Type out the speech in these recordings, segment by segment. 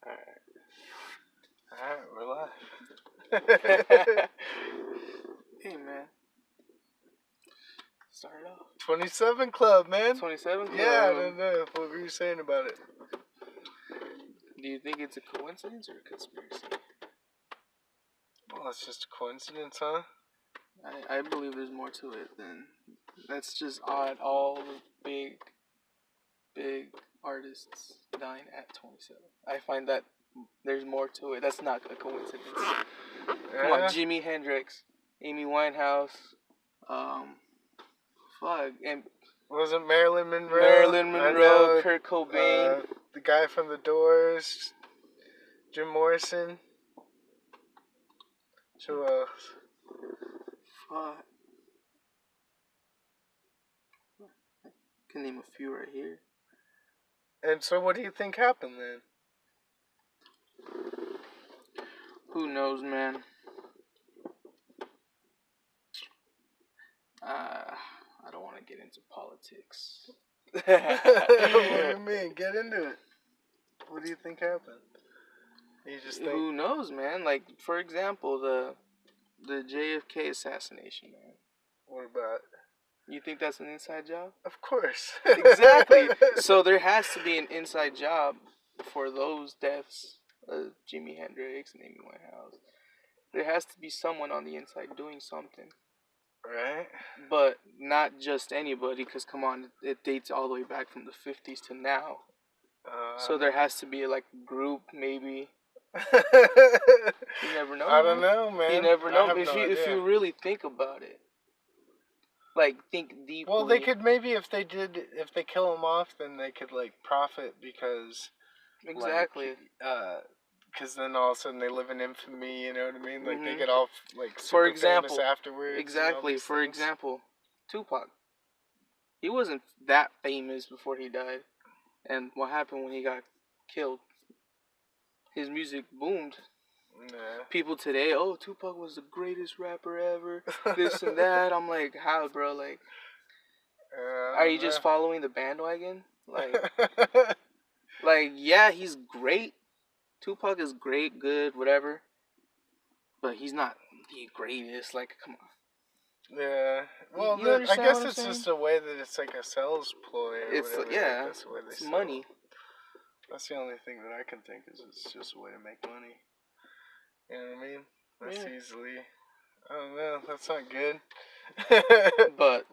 Alright, we're live. Hey, man. Start it off. 27 Club, man. 27 Club. Yeah, I don't know. What were you saying about it? Do you think it's a coincidence or a conspiracy? Well, it's just a coincidence, huh? I believe there's more to it than... That's just odd. All the big artists dying at 27. I find that there's more to it. That's not a coincidence. Come on, Jimi Hendrix, Amy Winehouse, and wasn't Marilyn Monroe? Marilyn Monroe, Kurt Cobain, the guy from The Doors, Jim Morrison. Who else? Fuck. I can name a few right here. And so what do you think happened then? Who knows, man? I don't want to get into politics. What do you mean? Get into it. What do you think happened? You just think... Who knows, man? Like, for example, the JFK assassination, man. What about it? You think that's an inside job? Of course. Exactly. So there has to be an inside job for those deaths of Jimi Hendrix and Amy Winehouse. There has to be someone on the inside doing something. Right. But not just anybody, because, come on, it dates all the way back from the 50s to now. So there has to be, like, a group, maybe. You never know. I don't know, man. You never know. If you really think about it. Like, think deeply. Well, they could maybe, if they kill him off, then they could, like, profit because... Exactly. Because then all of a sudden they live in infamy, you know what I mean? Like, they get all, like, super famous afterwards. Exactly. For example, Tupac. He wasn't that famous before he died. And what happened when he got killed? His music boomed. Nah. People today, oh, Tupac was the greatest rapper ever, this and that. I'm like, how, bro? Like, are you just following the bandwagon? Like, yeah, he's great. Tupac is great, good, whatever. But he's not the greatest. Like, come on. Yeah. Well, I guess it's just a way that it's like a sales ploy. It's whatever. Yeah. That's the way they it's sell. Money. That's the only thing that I can think is it's just a way to make money. You know what I mean? That's easily. I don't know. That's not good. But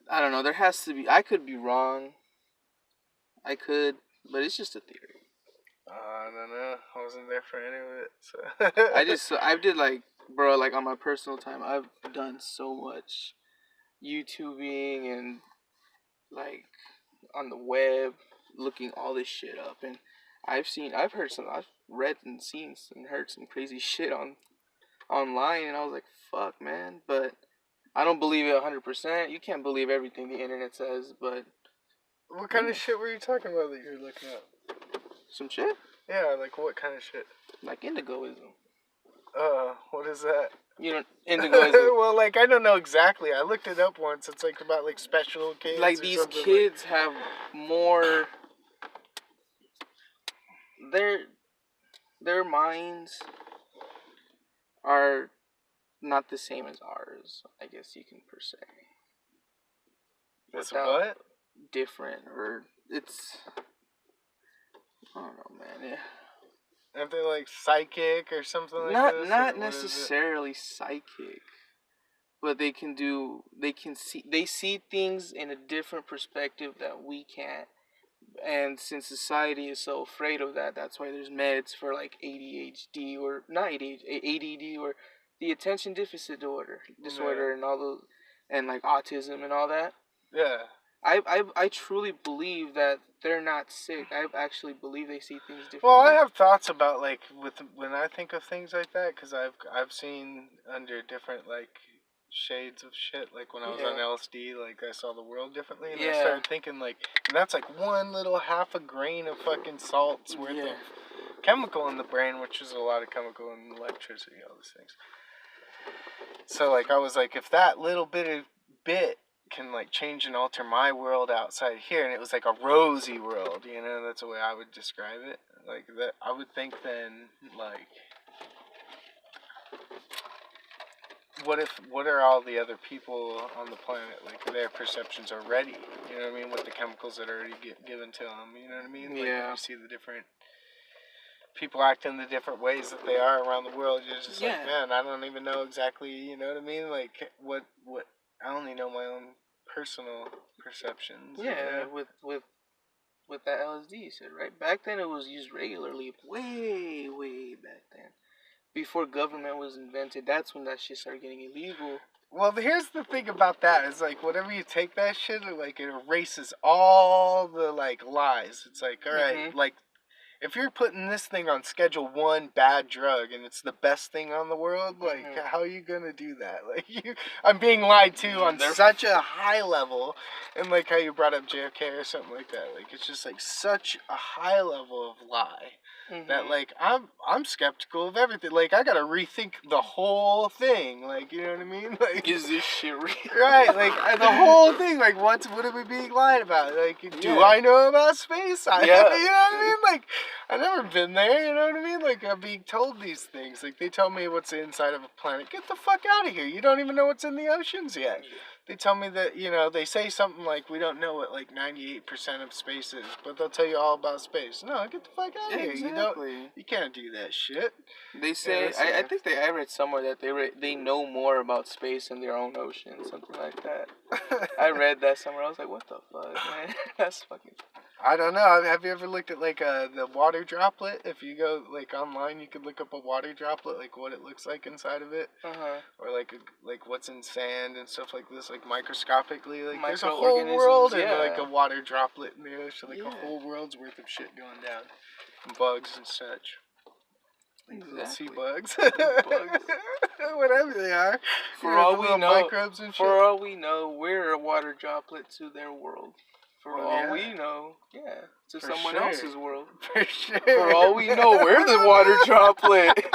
I don't know. There has to be. I could be wrong. But it's just a theory. I don't know. I wasn't there for any of it. So. I did like, bro, like on my personal time, I've done so much YouTubing and like on the web, looking all this shit up, and I've read and seen and heard some crazy shit online, and I was like, fuck, man. But I don't believe it 100%. You can't believe everything the internet says, but. What kind of shit were you talking about that you were looking up? Some shit? Yeah, like what kind of shit? Like indigoism. What is that? You know, indigoism. Well, like, I don't know exactly. I looked it up once. It's like about like special kids. Like these kids have more. Their minds are not the same as ours, I guess you can per se. It's what? Different, or it's... I don't know, man. Yeah. Aren't they like psychic or something like that? Not necessarily psychic, but they see things in a different perspective that we can't. And since society is so afraid of that, that's why there's meds for like ADHD or not ADD or the attention deficit disorder and all those, and like autism and all that. Yeah. I truly believe that they're not sick. I actually believe they see things differently. Well, I have thoughts about like when I think of things like that, because I've seen under different like shades of shit. Like when I was on LSD, like I saw the world differently, and I started thinking like, and that's like one little half a grain of fucking salt's worth of chemical in the brain, which is a lot of chemical and electricity, all these things. So like I was like, if that little bit can like change and alter my world outside here, and it was like a rosy world, you know. That's the way I would describe it. Like that, I would think then like, what are all the other people on the planet, like their perceptions already, you know what I mean, with the chemicals that are already given to them, you know what I mean? Like when you see the different people act in the different ways that they are around the world, you're just like, man, I don't even know exactly, you know what I mean? Like what I only know my own personal perceptions. Yeah, you know? with that LSD, you said, right? Back then it was used regularly, way back then. Before government was invented, that's when that shit started getting illegal. Well, here's the thing about that. It's like, whenever you take that shit, like, it erases all the, like, lies. It's like, all right, like, if you're putting this thing on Schedule 1 bad drug and it's the best thing on the world, like, how are you gonna do that? Like, I'm being lied to on such a high level, and like how you brought up JFK or something like that. Like, it's just like such a high level of lie that like I'm skeptical of everything. Like, I gotta rethink the whole thing. Like, you know what I mean? Like, is this shit real? Right, like the whole thing. Like, what are we being lied about? Like, do I know about space? You know what I mean? Like, I've never been there, you know what I mean? Like, I'm being told these things. Like, they tell me what's inside of a planet. Get the fuck out of here. You don't even know what's in the oceans yet. They tell me that, you know, they say something like, we don't know what, like, 98% of space is, but they'll tell you all about space. No, get the fuck out of here. You can't do that shit. They say, I think I read somewhere that they know more about space than their own ocean, something like that. I read that somewhere. I was like, what the fuck, man? That's fucking... I don't know. Have you ever looked at, like, the water droplet? If you go, like, online, you could look up a water droplet, like, what it looks like inside of it. Or, like, what's in sand and stuff like this, like, microscopically. Like, there's a whole world in, like, a water droplet in the ocean. Like, a whole world's worth of shit going down. And bugs and such. Like, sea bugs. Whatever they are. For all we know, microbes and shit. For all we know, we're a water droplet to their world. For all we know, to someone else's world. For sure. For all we know, we're the water droplet.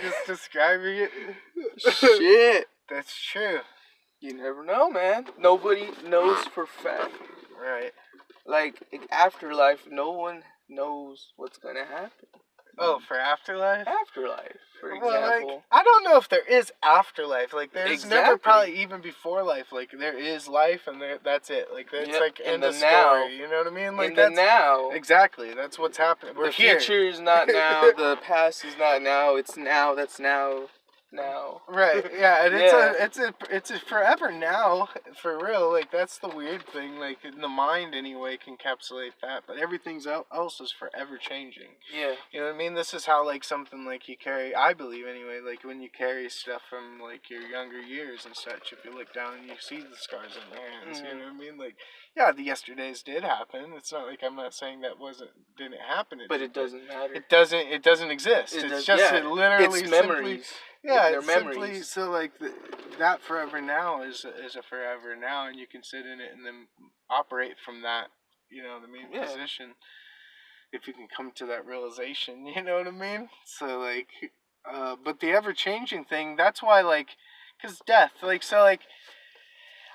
Just describing it. Shit. That's true. You never know, man. Nobody knows for fact. Right. Like, afterlife, no one knows what's gonna happen. Oh, for afterlife? Afterlife, for example. Well, like, I don't know if there is afterlife. Like, there's never probably even before life. Like, there is life, and that's it. Like, that's like end of story. You know what I mean? Like, that's now. Exactly. That's what's happening. We're here. The future is not now. The past is not now. It's now. That's now. Now. Right, yeah, and it's a forever now, for real. Like, that's the weird thing. Like, in the mind anyway can encapsulate that, but everything else is forever changing. Yeah. You know what I mean? This is how, like, something like you carry, I believe anyway, like when you carry stuff from like your younger years and such, if you look down and you see the scars on their hands, you know what I mean? Like, yeah, the yesterdays did happen. It's not like I'm not saying that didn't happen. It doesn't matter. It doesn't exist. It's just literally it's memories. Yeah, it's simply so like that forever now is a forever now, and you can sit in it and then operate from that, you know what I mean, position. If you can come to that realization, you know what I mean. So like, but the ever changing thing. That's why like, cause death. Like so like.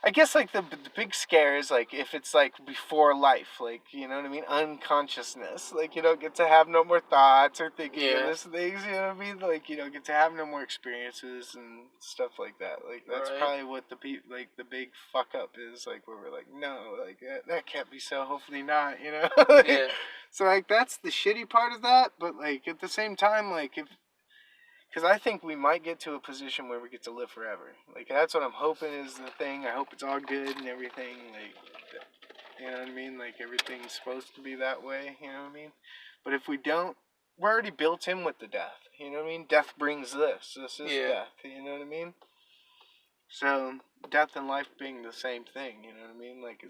I guess, like, the big scare is, like, if it's, like, before life, like, you know what I mean? Unconsciousness. Like, you don't get to have no more thoughts or thinking of this things, you know what I mean? Like, you don't get to have no more experiences and stuff like that. Like, that's probably what the big fuck up is, like, where we're like, no, like, that can't be so, hopefully not, you know? Like, so, like, that's the shitty part of that, but, like, at the same time, like, because I think we might get to a position where we get to live forever. Like, that's what I'm hoping is the thing. I hope it's all good and everything. Like, you know what I mean? Like, everything's supposed to be that way. You know what I mean? But if we don't, we're already built in with the death. You know what I mean? Death brings this. This is death. You know what I mean? So, death and life being the same thing. You know what I mean? Like,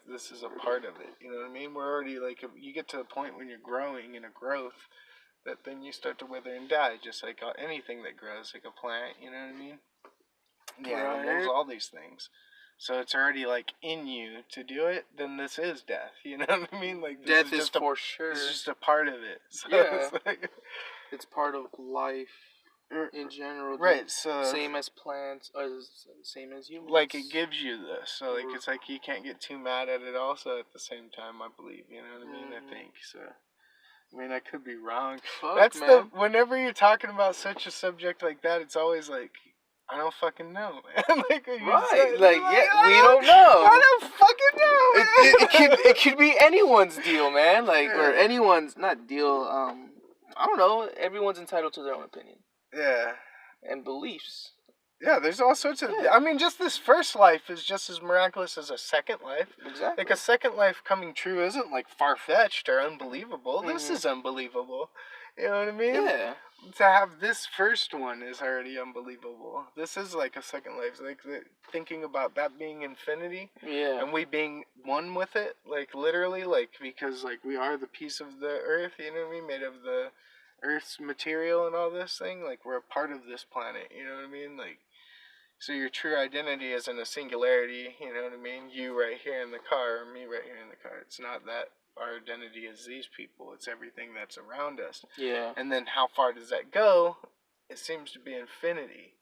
this is a part of it. You know what I mean? We're already, like, you get to a point when you're growing in a growth that then you start to wither and die, just like anything that grows, like a plant, you know what I mean? Yeah, animals, all these things. So it's already, like, in you to do it, then this is death, you know what I mean? Like, death is for sure. It's just a part of it. So it's part of life. in general. Right, so... Same as plants, or same as humans. Like, it gives you this. So, like, it's like you can't get too mad at it also at the same time, I believe. You know what I mean? I think, so... I mean, I could be wrong. Fuck, man. Whenever you're talking about such a subject like that, it's always like, I don't fucking know, man. Like, right. We don't know. I don't fucking know. It could be anyone's deal, man. Like, or anyone's, not deal, I don't know. Everyone's entitled to their own opinion. Yeah. And beliefs. Yeah, there's all sorts of... I mean, just this first life is just as miraculous as a second life. Exactly. Like, a second life coming true isn't, like, far-fetched or unbelievable. Mm-hmm. This is unbelievable. You know what I mean? Yeah. To have this first one is already unbelievable. This is, like, a second life. Like, thinking about that being infinity. Yeah. And we being one with it. Like, literally, like, because, like, we are the piece of the earth, you know what I mean? Made of the Earth's material and all this thing. Like, we're a part of this planet, you know what I mean? Like, so your true identity isn't a singularity, you know what I mean? You right here in the car, or me right here in the car. It's not that our identity is these people. It's everything that's around us. Yeah. And then how far does that go? It seems to be infinity.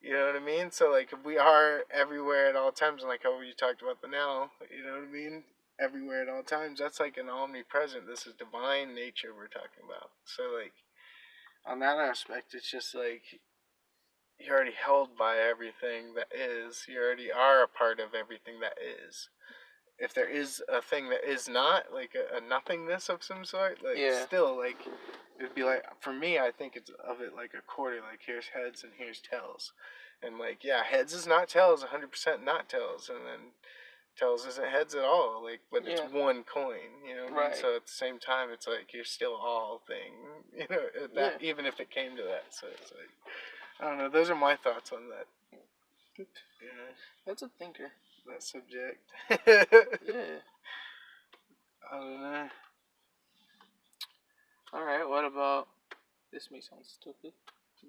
You know what I mean? So, like, if we are everywhere at all times, and like how you talked about the now, you know what I mean? Everywhere at all times, that's like an omnipresent. This is divine nature we're talking about. So, like, on that aspect, it's just like... You're already held by everything that is. You already are a part of everything that is. If there is a thing that is not, like a nothingness of some sort, like, still, like, it'd be like, for me, I think it's of it like a quarter, like, here's heads and here's tails. And, like, yeah, heads is not tails, 100% not tails, and then tails isn't heads at all, like, but it's one coin, you know what I mean? So at the same time, it's like, you're still all thing, you know, that, even if it came to that, so it's like... I don't know. Those are my thoughts on that. Yeah. That's a thinker. That subject. Yeah. I don't know. Alright, what about... This may sound stupid,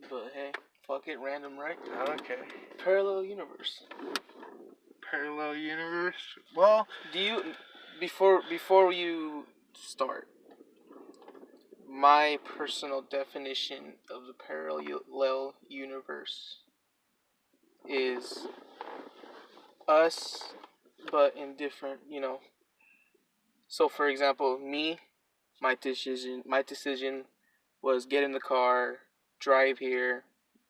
but hey, fuck it, random, right? Okay. Parallel universe. Parallel universe? Well... Do you... Before you start... My personal definition of the parallel universe is us, but in different, you know. So, for example, me, my decision was get in the car, drive here,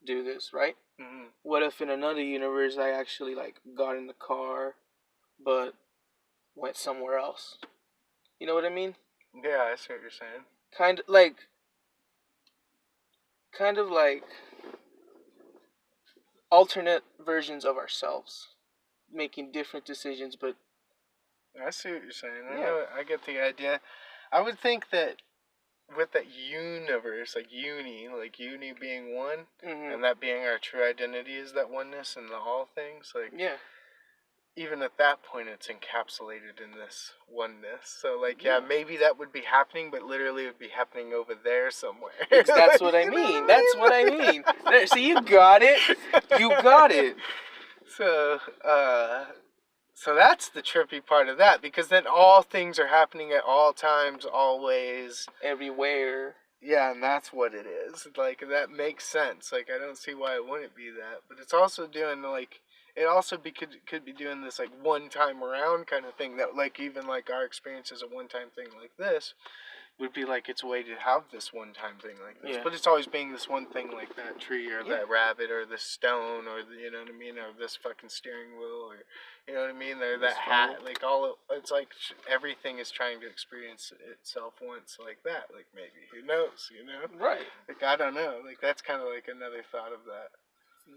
do this, right? Mm-hmm. What if in another universe I actually, like, got in the car, but went somewhere else? You know what I mean? Yeah, I see what you're saying. Kind of like alternate versions of ourselves, making different decisions, but... I see what you're saying. I get the idea. I would think that with that universe, like uni being one, and that being our true identity is that oneness and the all things, like... Yeah. Even at that point, it's encapsulated in this oneness. So, like, maybe that would be happening, but literally it would be happening over there somewhere. That's what I mean. That's what I mean. So you got it. You got it. So that's the trippy part of that, because then all things are happening at all times, always. Everywhere. Yeah, and that's what it is. Like, that makes sense. Like, I don't see why it wouldn't be that. But it's also doing, like... It also could be doing this, like, one-time around kind of thing that, like, even, like, our experience as a one-time thing like this would be, like, its way to have this one-time thing like this. Yeah. But it's always being this one thing like that tree or that rabbit or this stone or, you know what I mean, or this fucking steering wheel or, you know what I mean, or that hat. Like, it's like everything is trying to experience itself once like that. Like, maybe. Who knows, you know? Right. Like, I don't know. Like, that's kind of, like, another thought of that.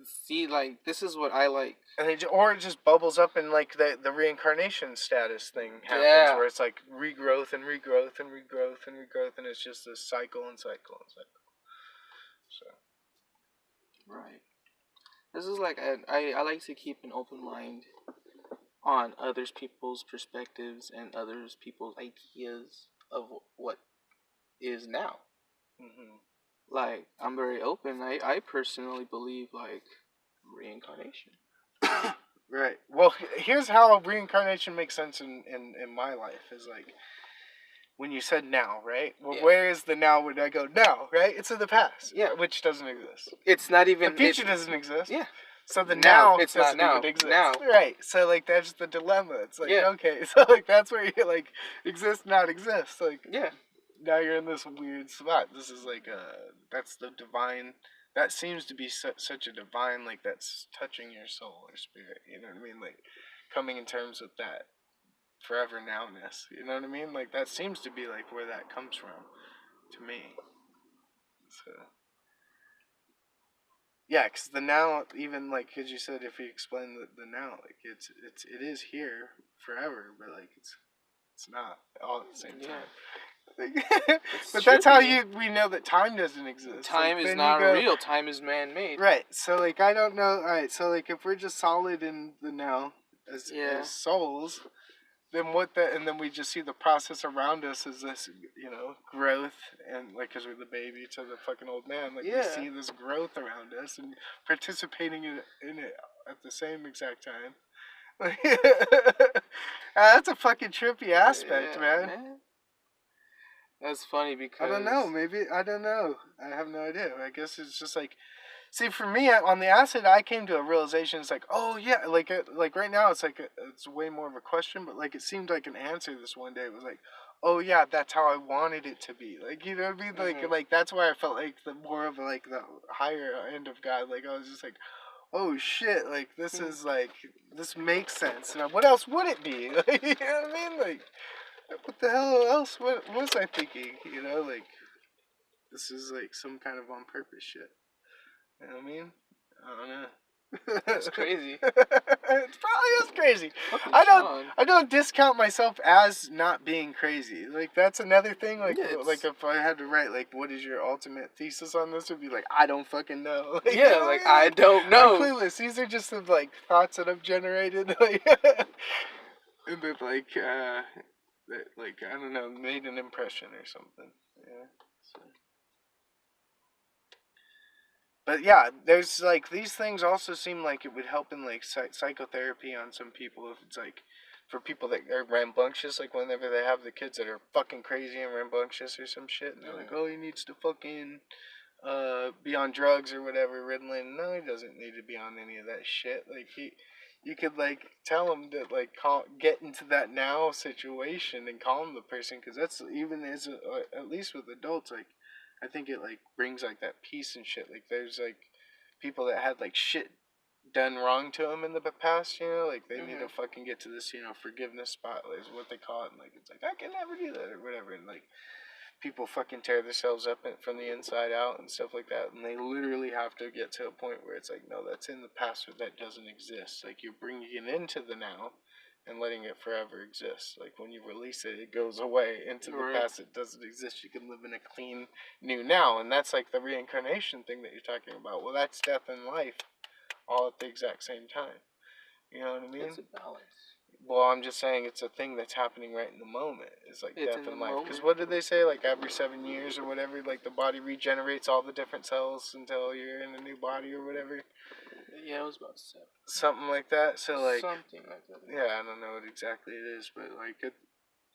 See, like, this is what I like. And it just bubbles up in, like, the reincarnation status thing happens, where it's, like, regrowth and regrowth and regrowth and regrowth, and it's just this cycle and cycle and cycle. So. Right. This is, like, I like to keep an open mind on others people's perspectives and others people's ideas of what is now. Mm-hmm. Like, I'm very open. I personally believe, like, reincarnation. Right. Well, here's how reincarnation makes sense in my life. Is, like, when you said now, right? Well, where is the now when I go now, right? It's in the past, which doesn't exist. It's not even... The future doesn't exist. Yeah. So the now it's doesn't not now. even exist. Now. Right. So, like, that's the dilemma. It's like, okay. So, like, that's where you, like, exist, not exist. Like, now you're in this weird spot. This is, like, that's the divine... That seems to be such a divine, like, that's touching your soul or spirit. You know what I mean? Like, coming in terms with that forever nowness. You know what I mean? Like, that seems to be, like, where that comes from to me. So... Yeah, because the now, even, like, because you said if you explain the now, like, it is here forever, but, like, it's not all at the same time. But that's how we know that time doesn't exist. Time is not real. Time is man-made. Right. So, like, I don't know. All right. So, like, if we're just solid in the now as souls, then and then we just see the process around us as this, you know, growth, and, like, because we're the baby to the fucking old man, like, we see this growth around us and participating in it at the same exact time. That's a fucking trippy aspect, man. That's funny because... I don't know, I don't know. I have no idea. I guess it's just like... See, for me, on the acid, I came to a realization. It's like, oh yeah, like right now, it's like it's way more of a question, but like it seemed like an answer. This one day, it was like, oh yeah, that's how I wanted it to be. Like, you know what I mean? Like that's why I felt like the more of like the higher end of God. Like I was just like, oh shit, like this is like this makes sense. Now, what else would it be? Like, you know what I mean? Like, what the hell else? What was I thinking? You know, like this is like some kind of on purpose shit. You know what I mean? I don't know. That's crazy. It probably is crazy. I don't discount myself as not being crazy. Like that's another thing. Like like if I had to write like what is your ultimate thesis on this, would be like I don't fucking know. Like, I don't know. I'm clueless. These are just the like thoughts that I've generated. Like, and that like that like I don't know made an impression or something. Yeah. So. But yeah, there's like these things also seem like it would help in like psychotherapy on some people if it's like for people that are rambunctious, like whenever they have the kids that are fucking crazy and rambunctious or some shit, and they're like, oh, he needs to fucking be on drugs or whatever, Ritalin. No, he doesn't need to be on any of that shit. Like you could like tell him to like get into that now situation and calm the person, because that's even as at least with adults like. I think it like brings like that peace and shit. Like there's like people that had like shit done wrong to them in the past, you know, like they need to fucking get to this, you know, forgiveness spot, like is what they call it. And, like it's like I can never do that or whatever. And like people fucking tear themselves up from the inside out and stuff like that. And they literally have to get to a point where it's like, no, that's in the past or that doesn't exist. Like you're bringing it into the now. And letting it forever exist. Like when you release it, it goes away into the past. It doesn't exist. You can live in a clean new now. And that's like the reincarnation thing that you're talking about. Well, that's death and life all at the exact same time. You know what I mean? It's a balance. Well, I'm just saying it's a thing that's happening right in the moment. It's like death and life. Because what did they say? Like every 7 years or whatever, like the body regenerates all the different cells until you're in a new body or whatever. Yeah, it was about 7. Something like that. So like something like that. Yeah, I don't know what exactly it is, but like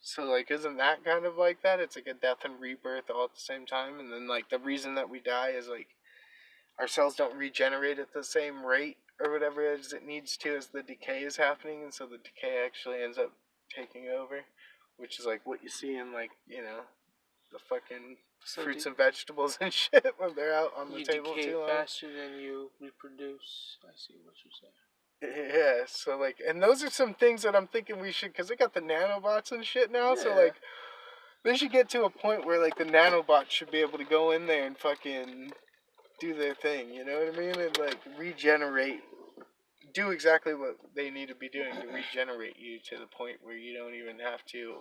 so like isn't that kind of like that? It's like a death and rebirth all at the same time, and then like the reason that we die is like our cells don't regenerate at the same rate or whatever as it needs to as the decay is happening, and so the decay actually ends up taking over, which is like what you see in like, you know, the fucking fruits and vegetables and shit when they're out on the table too long. You decay faster than you reproduce. I see what you're saying. Yeah, so like, and those are some things that I'm thinking we should, because they got the nanobots and shit now, so like, they should get to a point where like the nanobots should be able to go in there and fucking do their thing, you know what I mean? And like regenerate, do exactly what they need to be doing to regenerate you to the point where you don't even have to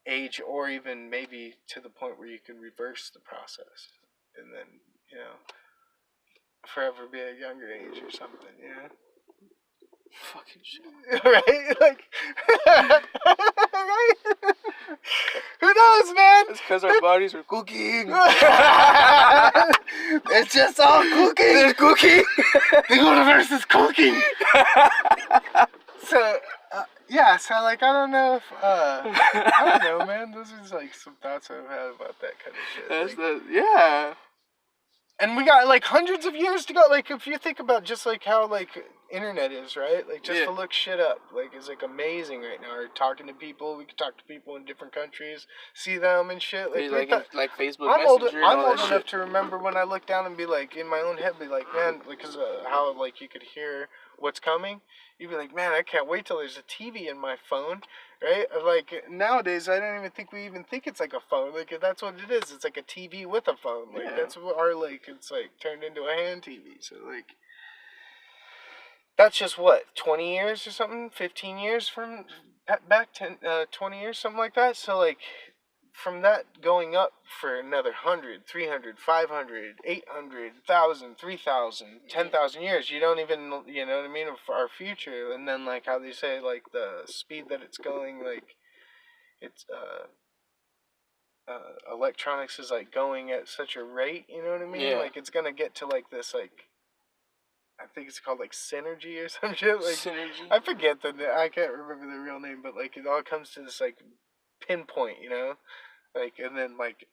age, or even maybe to the point where you can reverse the process and then, you know, forever be a younger age or something, you know? Fucking shit. Right? Like, right? Who knows, man? It's because our bodies are cooking. It's just all cooking. It's cooking. The universe is cooking. So, Yeah, so like I don't know if I don't know, man. Those are like some thoughts I've had about that kind of shit. Yeah. And we got like hundreds of years to go. Like if you think about just like how like internet is, right? Like just to look shit up, like it's like amazing right now. Or talking to people, we can talk to people in different countries, see them and shit. Like Facebook Messenger. I'm old enough to remember when I look down and be like in my own head, be like, man, because how like you could hear what's coming. You'd be like, man, I can't wait till there's a TV in my phone, right? Like nowadays, I don't even think we even think it's like a phone. Like that's what it is. It's like a TV with a phone. Like that's what our like. It's like turned into a hand TV. So like, that's just what 20 years or something, 15 years from back 20 years, something like that. So like. From that going up for another 100, 300, 500, 800, 1,000, 3,000, 10,000 years, you don't even, you know what I mean, of our future. And then, like, how they say, like, the speed that it's going, like, it's, electronics is, like, going at such a rate, you know what I mean? Yeah. Like, it's gonna get to, like, this, like, I think it's called, like, synergy or some shit. Like, synergy? I forget I can't remember the real name, but, like, it all comes to this, like, pinpoint, you know? Like, and then, like,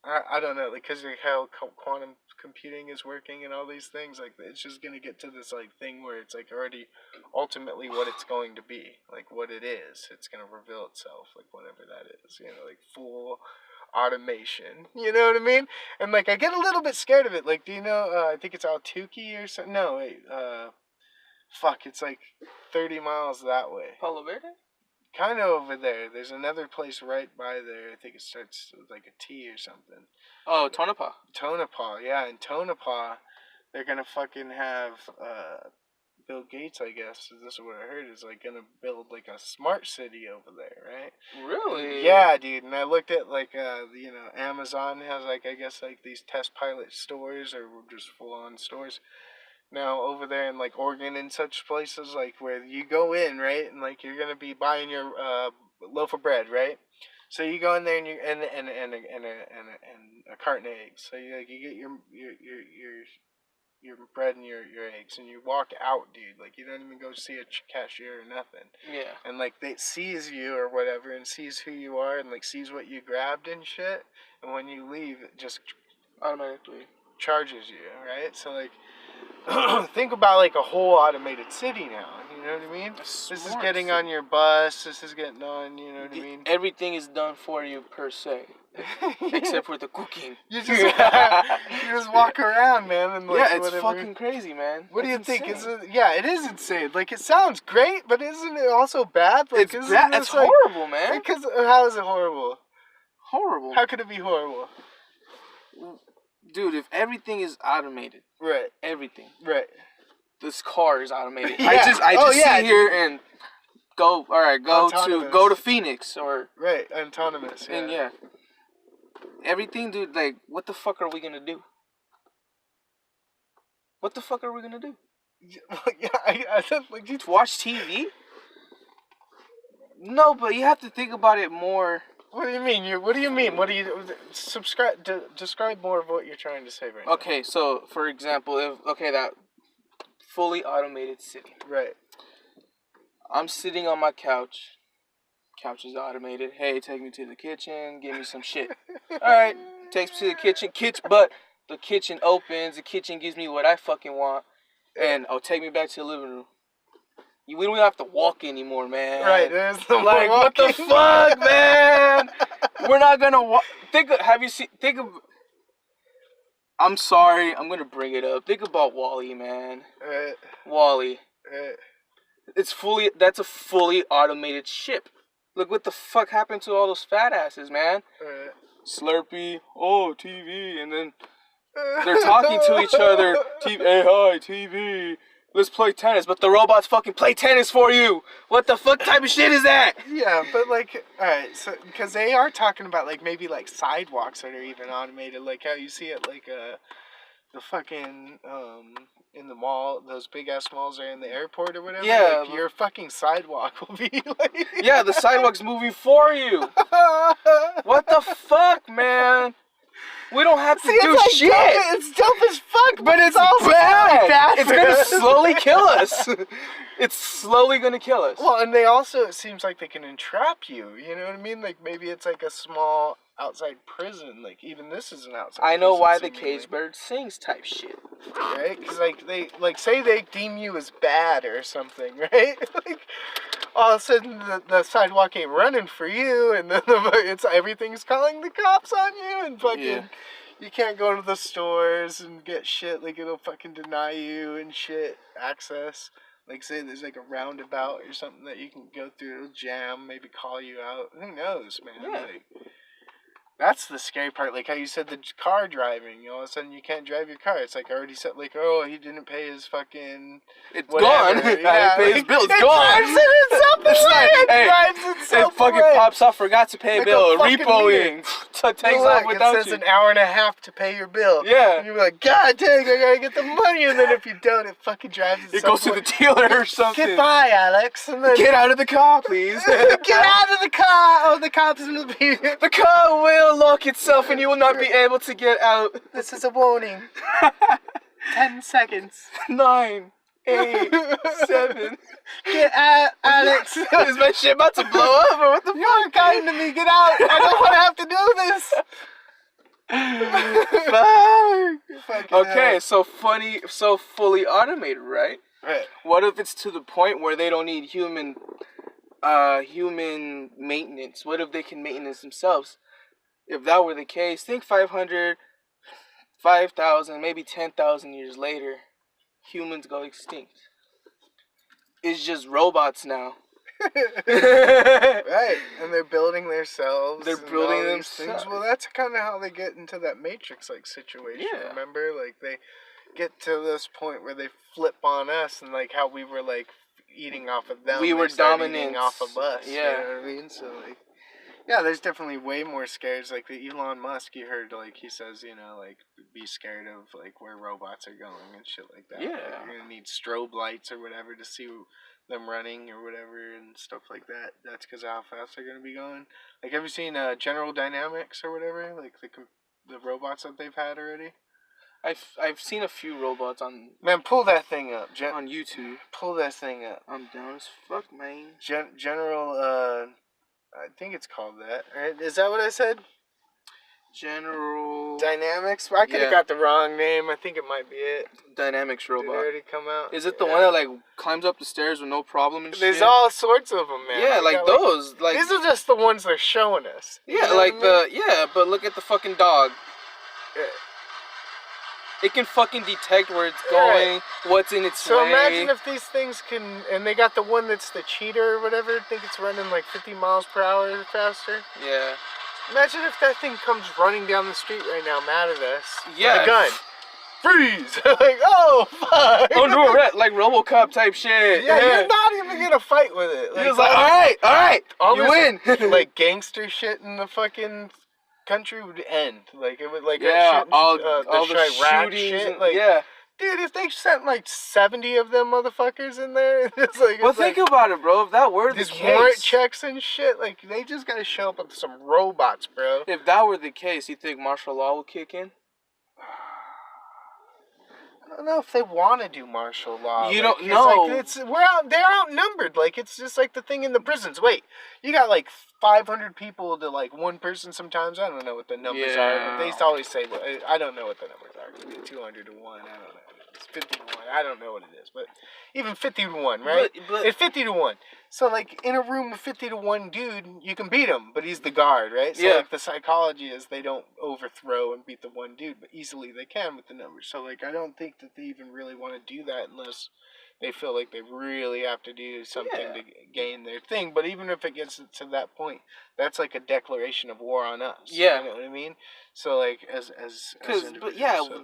I don't know, like, because of how quantum computing is working and all these things, like, it's just going to get to this, like, thing where it's, like, already ultimately what it's going to be, like, what it is. It's going to reveal itself, like, whatever that is, you know, like, full automation, you know what I mean? And, like, I get a little bit scared of it. Like, do you know, I think it's Altuki or something? No, wait, it's, like, 30 miles that way. Palo Verde? Kind of over there. There's another place right by there. I think it starts with like a T or something. Oh, Tonopah. Tonopah, yeah. In Tonopah, they're going to fucking have Bill Gates, I guess, this is what I heard, is like going to build like a smart city over there, right? Really? Yeah, dude. And I looked at like, you know, Amazon has like, I guess like these test pilot stores or just full on stores. Now over there in like Oregon and such places, like where you go in, right, and like you're gonna be buying your loaf of bread, right? So you go in there and a carton of eggs. So you get your bread and your eggs, and you walk out, dude. Like you don't even go see a cashier or nothing. Yeah. And like they sees you or whatever, and sees who you are, and like sees what you grabbed and shit. And when you leave, it just automatically charges you, right? So like. Think about like a whole automated city now. You know what I mean? This is getting on your bus. This is getting on. You know what I mean? Everything is done for you per se, except for the cooking. You just walk around, man, and like it's fucking crazy, man. What do you think? It is insane. Like it sounds great, but isn't it also bad? Like it's bad. It's horrible, man. Because how is it horrible? Horrible. How could it be horrible? Dude, if everything is automated, right? Everything, right? This car is automated. Yeah. I just sit here and go. All right, go to Phoenix or right, autonomous. Yeah. And everything, dude. Like, what the fuck are we gonna do? What the fuck are we gonna do? Yeah, I said like to watch TV. No, but you have to think about it more. What do you mean? What do you mean? What do you describe more of what you're trying to say right now? Okay, so for example, that fully automated city. Right. I'm sitting on my couch. Couch is automated. Hey, take me to the kitchen. Give me some shit. All right, takes me to the kitchen. But the kitchen opens. The kitchen gives me what I fucking want, and take me back to the living room. We don't have to walk anymore, man. Right, there's no like more what the fuck, man? We're not gonna walk. I'm sorry, I'm gonna bring it up. Think about Wall-E, man. Right. Wall-E. Right. That's a fully automated ship. Look what the fuck happened to all those fat asses, man. Right. Slurpee, TV, and then they're talking to each other. TV, hey, hi, TV. Let's play tennis, but the robots fucking play tennis for you. What the fuck type of shit is that? Yeah, but like, alright, so, because they are talking about like maybe like sidewalks that are even automated, like how you see it like the fucking, in the mall, those big ass malls are in the airport or whatever. Yeah. Like, your fucking sidewalk will be like. Yeah, the sidewalk's moving for you. What the fuck, man? We don't have to do shit. It's dope as fuck, but it's also bad. bad. It's gonna slowly kill us. It's slowly gonna kill us. Well, and they also, it seems like they can entrap you. You know what I mean? Like maybe it's like a small outside prison. Like even this is an outside. I know prison, why seemingly. the cage bird sings type shit. Right? Because like they say they deem you as bad or something, right? Like all of a sudden the sidewalk ain't running for you, and then it's everything's calling the cops on you, and fucking you can't go to the stores and get shit. Like it'll fucking deny you and shit access. Like, say there's like a roundabout or something that you can go through, it'll jam, maybe call you out. Who knows, man? Yeah. Like, that's the scary part. Like how you said the car driving, all of a sudden you can't drive your car. It's like I already said, like, oh, he didn't pay his fucking. It's whatever. gone. Yeah, I didn't pay his bill. It's gone. Drives itself away. It drives itself it fucking away. pops off. Forgot to pay a Like bill. a fucking Repoing. Takes off without it says you. an hour and a half to pay your bill. Yeah. And you're like, God dang, I gotta get the money. And then if you don't, it fucking drives itself. It goes to the dealer or something. Goodbye, Alex. And then Get out of the car, please. Get out of the car. Oh, the cops will be. The car will lock itself and you will not be able to get out. This is a warning. 10 seconds. 9, 8, 7. Get out, Alex. Is my shit about to blow up or what the fuck? You're kind to me. Get out. I don't want to have to do this. Okay, so fully automated, right? Right. What if it's to the point where they don't need human maintenance? What if they can maintenance themselves? If that were the case, think 500, 5,000, maybe 10,000 years later, humans go extinct. It's just robots now. Right, and they're building themselves. They're building themselves. Well, that's kind of how they get into that Matrix-like situation. Yeah. Remember, like they get to this point where they flip on us, and like how we were like eating off of them. We were dominant off of us. Yeah, you know what I mean. So like, yeah, there's definitely way more scares. Like the Elon Musk, you heard, like he says, like be scared of like where robots are going and shit like that. Yeah, like, you're gonna need strobe lights or whatever to see them running or whatever and stuff like that. That's because of how fast they're gonna be going. Like, have you seen General Dynamics or whatever? Like the robots that they've had already. I've seen a few robots on. Man, pull that thing up. On YouTube. Pull that thing up. I'm down as fuck, man. General. I think it's called that. Right? Is that what I said? General Dynamics? I could have got the wrong name. I think it might be it. Dynamics robot. Did it already come out? Is it the one that like climbs up the stairs with no problem and shit? There's all sorts of them, man. Yeah, like those. Like these are just the ones they're showing us. Yeah, like but look at the fucking dog. Yeah. It can fucking detect where it's going, what's in its way. So imagine if these things can, and they got the one that's the cheater or whatever. I think it's running like 50 miles per hour faster. Yeah. Imagine if that thing comes running down the street right now, mad at us. Yeah. With a gun. Freeze! Like, oh, fuck! Under arrest, like RoboCop type shit. Yeah, you're not even gonna fight with it. Like, he was like, alright, you win! Like, gangster shit in the fucking country would end. Like, it would, like, all the shootings shit. and, Like, yeah. dude, if they sent like 70 of them motherfuckers in there, it's like. Well, think about it, bro. If that were the case, these warrant checks and shit, like they just gotta show up with some robots, bro. If that were the case, you think martial law would kick in? I don't know if they want to do martial law. You don't know. Like, they're outnumbered. Like it's just like the thing in the prisons. Wait, you got like 500 people to like one person. Sometimes I don't know what the numbers are. But they always say I don't know what the numbers are. It could be 200 to 1. I don't know. It's 50 to 1. I don't know what it is, but even 50 to 1, right? But it's 50 to 1. So like in a room with 50 to 1 dude, you can beat him, but he's the guard, right? So like the psychology is they don't overthrow and beat the one dude, but easily they can with the numbers. So like I don't think that they even really want to do that unless they feel like they really have to do something to gain their thing. But even if it gets to that point, that's like a declaration of war on us. Yeah, you know what I mean. So like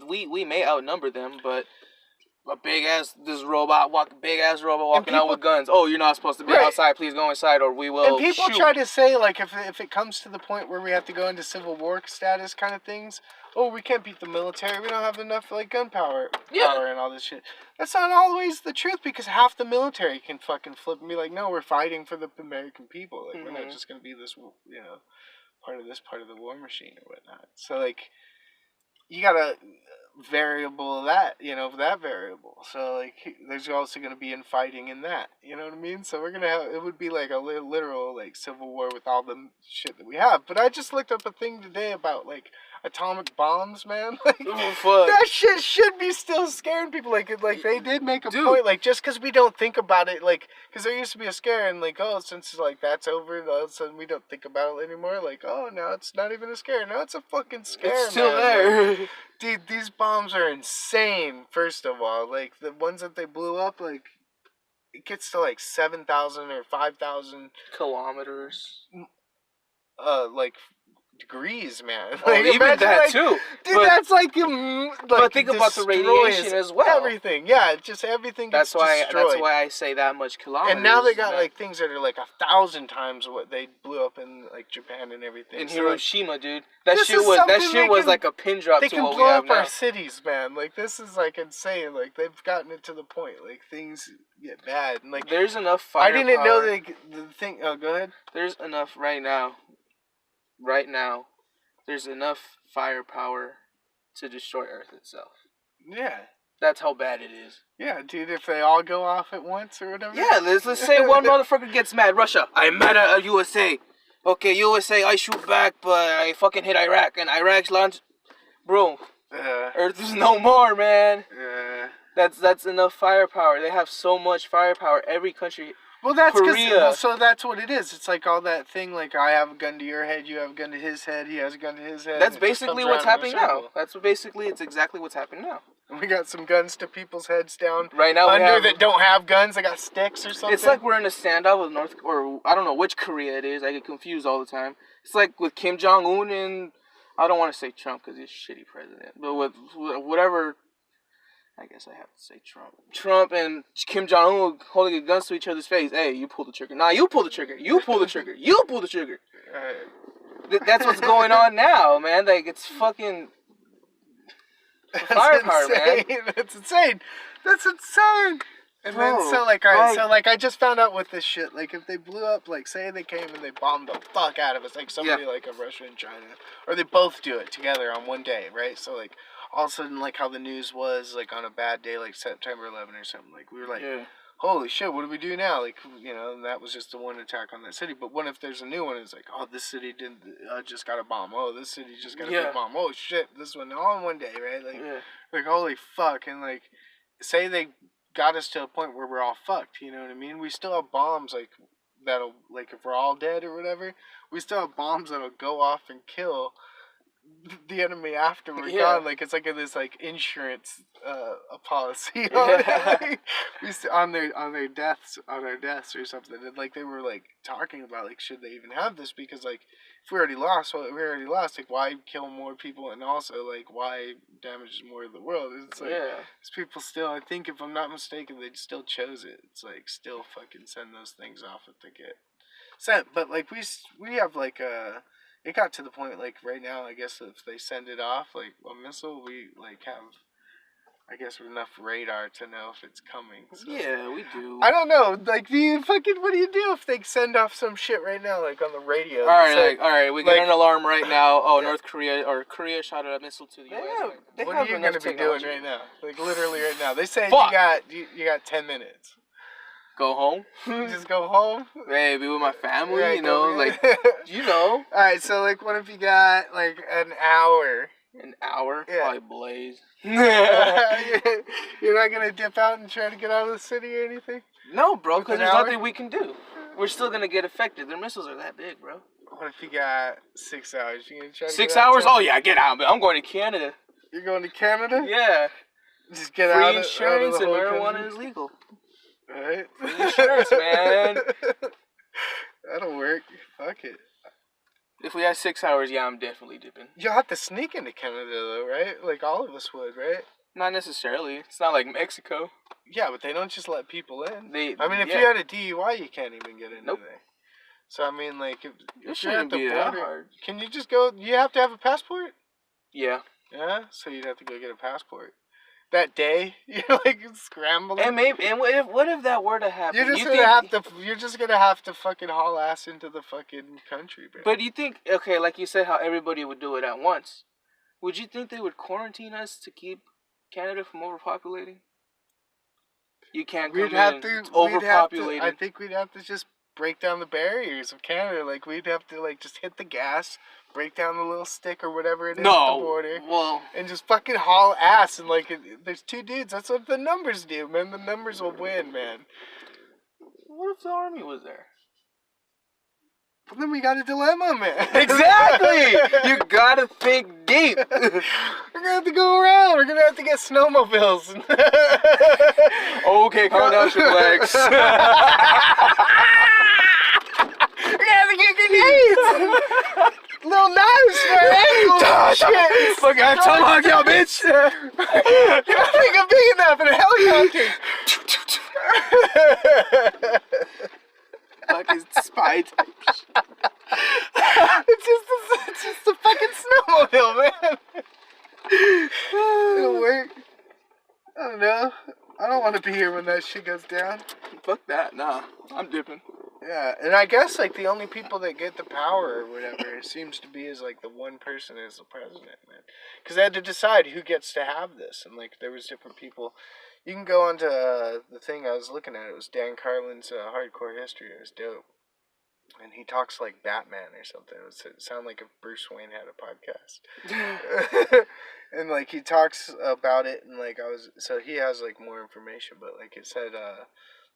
we may outnumber them, but a big ass robot walking out with guns. Oh, you're not supposed to be outside. Please go inside, or we will. And people try to say like if it comes to the point where we have to go into civil war status kind of things. Oh, we can't beat the military. We don't have enough like gunpower and all this shit. That's not always the truth because half the military can fucking flip and be like, no, we're fighting for the American people. Like we're not just gonna be this, part of the war machine or whatnot. So like, you gotta variable of that, that variable. So like, there's also going to be infighting in that. You know what I mean? So we're gonna have it would be like a literal like civil war with all the shit that we have. But I just looked up a thing today about like atomic bombs, man. Like that shit should be still scaring people. Like they did make a point. Like just because we don't think about it, like because there used to be a scare and like since like that's over, all of a sudden we don't think about it anymore. Like now it's not even a scare. Now it's a fucking scare. It's still there. Like, dude, these bombs are insane, first of all. Like, the ones that they blew up, like, it gets to, like, 7,000 or 5,000... kilometers. Like, degrees, man. Oh, like, even that, like, too. Dude, that's, like, but think about the radiation as well. Everything, yeah. Just everything gets destroyed. That's why I say that much kilometers. And now they got, like, things that are, like, 1,000 times what they blew up in, like, Japan and everything. In Hiroshima, dude. That shit was like a pin drop to what we have now. They can blow up our cities, man. Like, this is, like, insane. Like, they've gotten it to the point. Like, things get bad. And, like, there's enough firepower. I didn't know the thing... Oh, go ahead. There's enough right now, there's enough firepower to destroy Earth itself. Yeah. That's how bad it is. Yeah, dude, if they all go off at once or whatever. Yeah, let's say one motherfucker gets mad. Russia, I'm mad at USA. Okay, USA, I shoot back, but I fucking hit Iraq, and Iraq's launch... Bro, Earth is no more, man. That's enough firepower. They have so much firepower. Every country... Well, that's because so that's what it is. It's like all that thing. Like I have a gun to your head, you have a gun to his head, he has a gun to his head. That's basically what's happening now. It's exactly what's happening now. We got some guns to people's heads down right now. That don't have guns. They got sticks or something. It's like we're in a standoff with or I don't know which Korea it is. I get confused all the time. It's like with Kim Jong-un and I don't want to say Trump because he's a shitty president, but with whatever. I guess I have to say Trump. Trump and Kim Jong-un holding guns to each other's face. Hey, you pull the trigger. Nah, you pull the trigger. You pull the trigger. You pull the trigger. That's what's going on now, man. Like, it's fucking firepower, man. That's insane. That's insane. And then, so I just found out with this shit, like, if they blew up, like, say they came and they bombed the fuck out of us, like, somebody like a Russia and China, or they both do it together on one day, right? So, like, all of a sudden, like, how the news was, like, on a bad day, like, September 11 or something, like, we were like, holy shit, what do we do now? Like, and that was just the one attack on that city, but what if there's a new one, it's like, oh, this city just got a bomb, oh, this city just got a big bomb, oh, shit, this one, all in one day, right? Like, holy fuck, and, like, say they got us to a point where we're all fucked, you know what I mean? We still have bombs, like, that'll, like, if we're all dead or whatever, we still have bombs that'll go off and kill the enemy after we're gone. Like, it's like this, like, insurance a policy on their deaths, on our deaths or something. And, like, they were, like, talking about, like, should they even have this? Because, like, if we already lost, like, why kill more people? And also, like, why damage more of the world? It's like, these people still, I think, if I'm not mistaken, they still chose it. It's like, still fucking send those things off if they get sent. But, like, we have, like, it got to the point, like, right now, I guess, if they send it off, like, a missile, we, like, have, I guess, enough radar to know if it's coming. So. Yeah, we do. I don't know. Like, what do you do if they send off some shit right now, like, on the radio? All right, we get an alarm right now. Oh, North Korea, or Korea shot a missile to the U.S. What are you going to be doing right now? Like, literally right now. They say you got 10 minutes. Go home. Just go home. Hey, be with my family, you know, like, you know. All right, so, like, what if you got, like, an hour? An hour? Yeah. Probably blaze. You're not going to dip out and try to get out of the city or anything? No, bro, because there's nothing we can do. We're still going to get affected. Their missiles are that big, bro. What if you got 6 hours? You going to try to 6 hours? Oh, yeah, get out. I'm going to Canada. You're going to Canada? Yeah. Just get out of the insurance and marijuana is legal. Right? Free insurance, man. That'll work. Fuck it. If we had 6 hours, yeah, I'm definitely dipping. You'll have to sneak into Canada, though, right? Like, all of us would, right? Not necessarily. It's not like Mexico. Yeah, but they don't just let people in. If you had a DUI, you can't even get in. Nope. So, I mean, like, if you're at the border, can you just go? You have to have a passport? Yeah. Yeah? So you'd have to go get a passport. That day, you're like scrambling. And what if that were to happen? You're just gonna have to fucking haul ass into the fucking country, bro. But you think, okay, like you said, how everybody would do it at once. Would you think they would quarantine us to keep Canada from overpopulating? You can't come in. It's overpopulated. I think we'd have to just break down the barriers of Canada. Like, we'd have to, like, just hit the gas, break down the little stick or whatever it is at the border, and just fucking haul ass. And, like, there's 2 dudes. That's what the numbers do, man. The numbers will win, man. What if the army was there? Well, then we got a dilemma, man. Exactly! You gotta think deep. We're gonna have to go around. We're gonna have to get snowmobiles. Okay, calm down, your legs. We're gonna have to get grenades. Little knives for our ankles. Shit. Fucking I tomahawk y'all, bitch. I don't think I'm big enough in a helicopter. Fucking spy type shit. It's just a fucking snowmobile, man. It'll work. I don't know. I don't want to be here when that shit goes down. Fuck that. Nah, I'm dipping. Yeah, and I guess, like, the only people that get the power or whatever, it seems to be is, like, the one person is the president, man. Because they had to decide who gets to have this, and, like, there was different people. You can go onto the thing I was looking at. It was Dan Carlin's Hardcore History. It was dope. And he talks like Batman or something. It sounded like if Bruce Wayne had a podcast. And, like, he talks about it, and, like, so he has, like, more information, but, like, it said,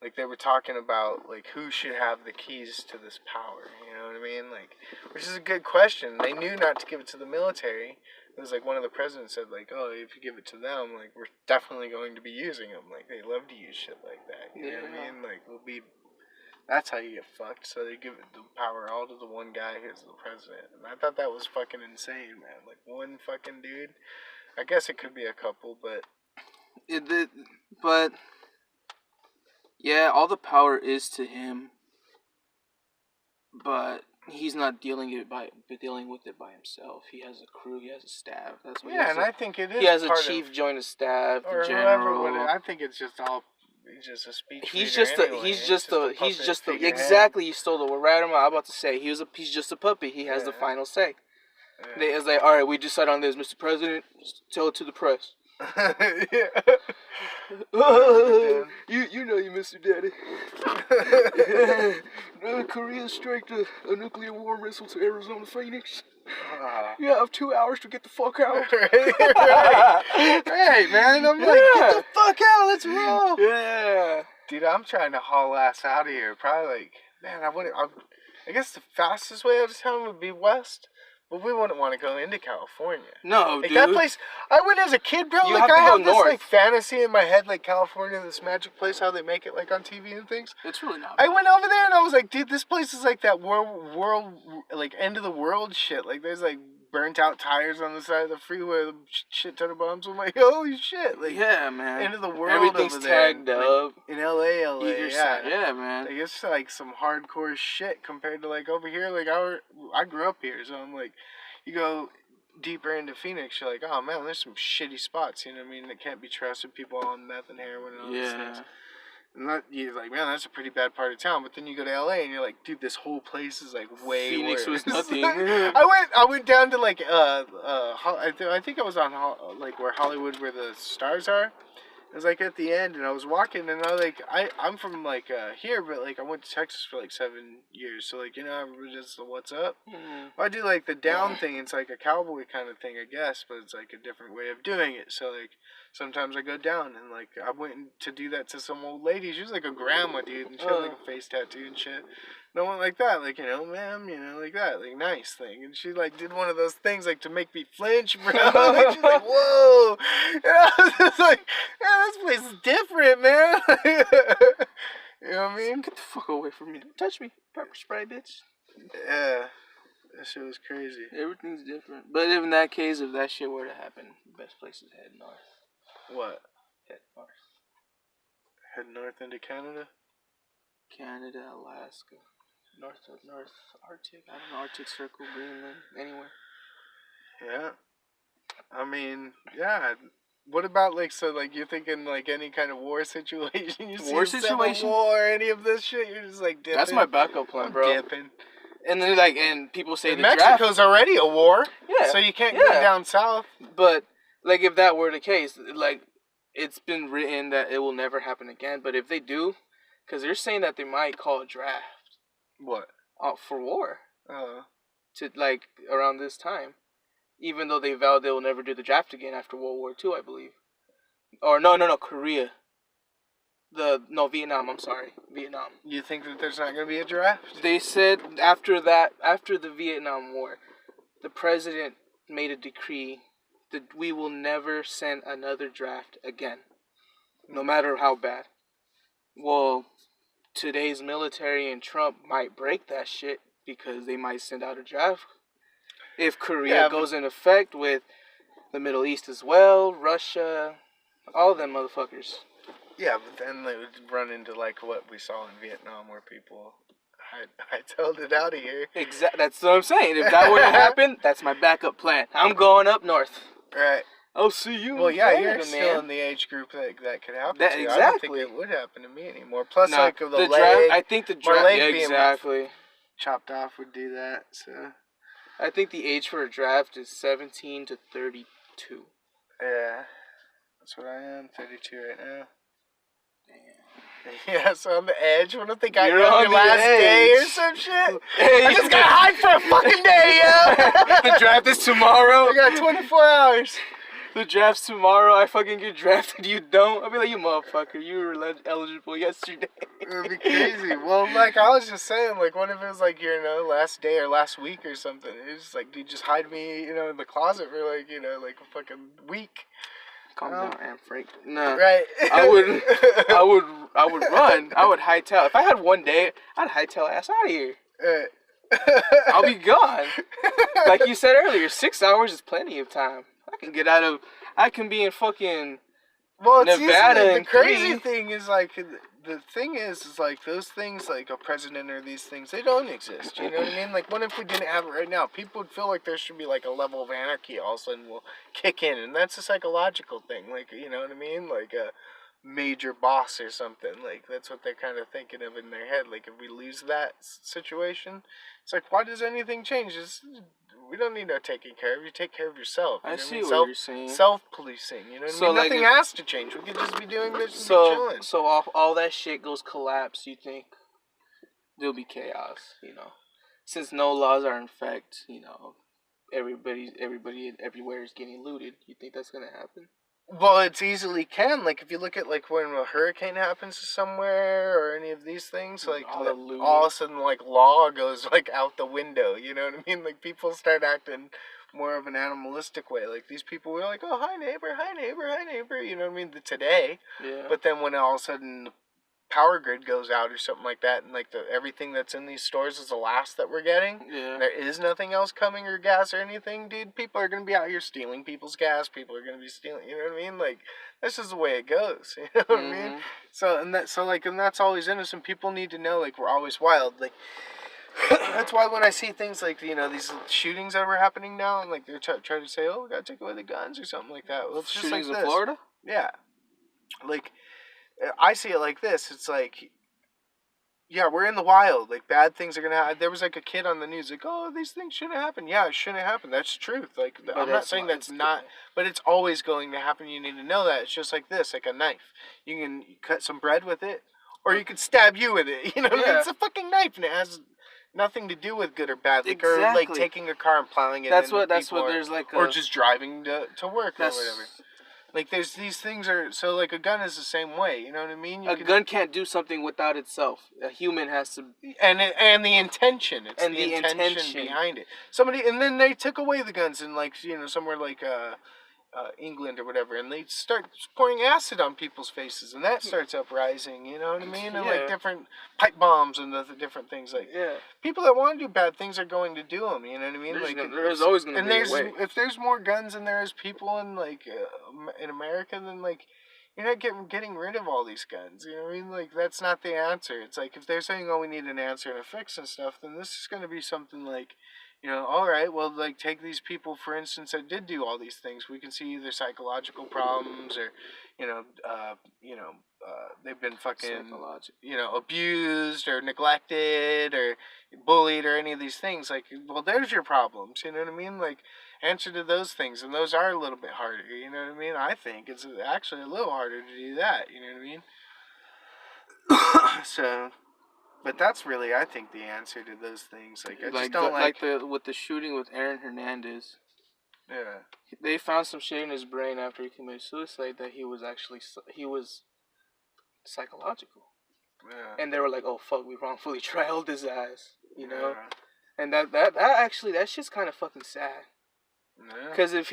like, they were talking about, like, who should have the keys to this power, you know what I mean? Like, which is a good question. They knew not to give it to the military. It was, like, one of the presidents said, like, oh, if you give it to them, like, we're definitely going to be using them. Like, they love to use shit like that, you know what I mean? Like, that's how you get fucked. So they give the power all to the one guy who's the president. And I thought that was fucking insane, man. Like, one fucking dude. I guess it could be a couple, but... But... Yeah, all the power is to him. But he's not dealing with it by himself. He has a crew, he has a staff. That's what I think it is. He has a chief joint of staff, or the general. I think it's just all... He's just a speech. He's just exactly. You stole the word right. I'm about to say he's just a puppet. He has the final say. Yeah. It's like, all right, we decide on this, Mr. President. Tell it to the press. You know you miss your daddy. Korea striked a nuclear war missile to Arizona Phoenix. You have 2 hours to get the fuck out. Right, man. I'm like, get the fuck out. Let's roll. Yeah. Dude, I'm trying to haul ass out of here. Probably like, man, I guess the fastest way out of town would be west. But we wouldn't want to go into California. No, like, dude. That place, I went as a kid, bro. You like, I have this, north. like, fantasy in my head, like, California, this magic place, how they make it, like, on TV and things. It's really not. I went over there, and I was like, dude, this place is like that world, like, end of the world shit. Like, there's, like, burnt out tires on the side of the freeway, the shit ton of bombs. I'm like, holy shit. Like, yeah, man. End of the world. Everything's over there. tagged up. Like, in LA, yeah. Yeah, man. Like, it's, like, some hardcore shit compared to, like, over here. Like, I grew up here, so I'm like... You go deeper into Phoenix, you're like, oh man, there's some shitty spots, you know what I mean? That can't be trusted, people on meth and heroin and all these things. And you're like, man, that's a pretty bad part of town. But then you go to LA and you're like, dude, this whole place is like way Phoenix worse. was nothing. I went down to like I think I was on like where Hollywood, where the stars are. It was like at the end, and I was walking, and I'm from like here, but like I went to Texas for like 7 years, so like, you know, everybody does the what's up. I do like the down thing. It's like a cowboy kind of thing, I guess, but it's like a different way of doing it. So like sometimes I go down, and like I went to do that to some old lady. She was like a grandma, dude, and she had like a face tattoo and shit. No one like that, like, you know, ma'am, you know, like that, like, nice thing. And she, like, did one of those things, like, to make me flinch, bro. Like, she's like, whoa. And I was just like, man, this place is different, man. You know what I mean? Get the fuck away from me. Don't touch me. Pepper spray, bitch. Yeah. That shit was crazy. Everything's different. But in that case, if that shit were to happen, the best place is head north. What? Head north. Head north into Canada? Canada, Alaska. North Arctic. I don't know, Arctic Circle, Greenland, anywhere. Yeah. I mean, yeah. What about, like, so, like, you're thinking, like, any kind of war situation? You see war situation? War, any of this shit? You're just, like, dipping. That's my backup plan, bro. Dipping. And then and people say the Mexico's draft, already a war. Yeah. So you can't go down south. But if that were the case, it's been written that it will never happen again. But if they do, because they're saying that they might call a draft. What? For war. To around this time, even though they vowed they will never do the draft again after World War II, I believe. Or no, Korea. Vietnam. I'm sorry, Vietnam. You think that there's not going to be a draft? They said after the Vietnam War, the president made a decree that we will never send another draft again, no matter how bad. Well, today's military and Trump might break that shit because they might send out a draft. If Korea goes in effect with the Middle East as well, Russia, all them motherfuckers. Yeah, but then they would run into what we saw in Vietnam, where people hightailed it out of here. Exactly. That's what I'm saying. If that were to happen, that's my backup plan. I'm going up north. Right. I'll see you. Well, yeah, you're still in the age group that could happen to you. Exactly. I don't think it would happen to me anymore. Plus, the leg. Draft, I think the draft. My leg being chopped off would do that. So, I think the age for a draft is 17 to 32. Yeah, that's what I am. 32 right now. Damn. Yeah, so on the edge. What if they got you on your last day or some shit? Hey, I just got hyped for a fucking day, yo! The draft is tomorrow. I got 24 hours. The draft's tomorrow. I fucking get drafted. You don't. I'll be like, you motherfucker. You were eligible yesterday. It would be crazy. Well, I was just saying, what if it was your, last day or last week or something? It's just do you just hide me, in the closet for a fucking week? Calm down, Anne Frank. No. Right. I would run. I would hightail. If I had one day, I'd hightail ass out of here. I'll be gone. Like you said earlier, 6 hours is plenty of time. I can be in fucking Nevada. The crazy thing is the thing is those things a president or these things, they don't exist. You know what I mean? What if we didn't have it right now? People would feel like there should be a level of anarchy all of a sudden will kick in, and that's a psychological thing. You know what I mean? A major boss or something. That's what they're kind of thinking of in their head. If we lose that situation, it's why does anything change? We don't need no taking care of. You take care of yourself. I see what you're saying. Self-policing. You know what I mean? Nothing has to change. We could just be doing this and be chilling. So all that shit goes collapse, you think there'll be chaos, Since no laws are in effect, everybody everywhere is getting looted. You think that's going to happen? Well, it's easily can. If you look at when a hurricane happens somewhere or any of these things, all of a sudden law goes out the window. You know what I mean? People start acting more of an animalistic way. These people were oh, hi neighbor, hi neighbor, hi neighbor. You know what I mean? Today. Yeah. But then when all of a sudden the power grid goes out or something like that, and everything that's in these stores is the last that we're getting. Yeah. There is nothing else coming or gas or anything, dude. People are gonna be out here stealing people's gas. People are gonna be stealing. You know what I mean? That's just the way it goes. You know what I mean? So and that's always innocent. People need to know we're always wild. That's why when I see things these shootings that were happening now, and they're trying to say, oh, we gotta take away the guns or something like that. Well, it's just shootings this. in Florida. Yeah. I see it like this. It's yeah, we're in the wild. Bad things are going to happen. There was a kid on the news oh, these things shouldn't happen. Yeah, it shouldn't happen. That's truth. I'm not saying that's not, but it's always going to happen. You need to know that. It's just this, a knife. You can cut some bread with it, or you could stab you with it. You know what I mean? It's a fucking knife, and it has nothing to do with good or bad. Or taking a car and plowing it That's what there's or just driving to work or whatever. There's these things are so a gun is the same way. You know what I mean? A gun can't do something without itself. A human has to, and the intention. It's the intention behind it. And then they took away the guns in somewhere England or whatever, and they start pouring acid on people's faces, and that starts uprising. You know what I mean? And different pipe bombs and the different things. People that want to do bad things are going to do them. You know what I mean? There's always going to be a way. If there's more guns than there is people in in America, then you're not getting rid of all these guns. You know what I mean? That's not the answer. It's if they're saying, oh, we need an answer and a fix and stuff, then this is going to be something all right, well, take these people, for instance, that did do all these things. We can see either psychological problems or, they've been fucking, abused or neglected or bullied or any of these things. Like, well, there's your problems. You know what I mean? Like, answer to those things, and those are a little bit harder. You know what I mean? I think it's actually a little harder to do that. You know what I mean? So, but that's really, I think, the answer to those things. Like, I just don't with the shooting with Aaron Hernandez. Yeah. They found some shit in his brain after he committed suicide that he was psychological. Yeah. And they were like, "Oh fuck, we wrongfully trialed his ass," you know. Yeah. And that shit's kind of fucking sad. Yeah. Because if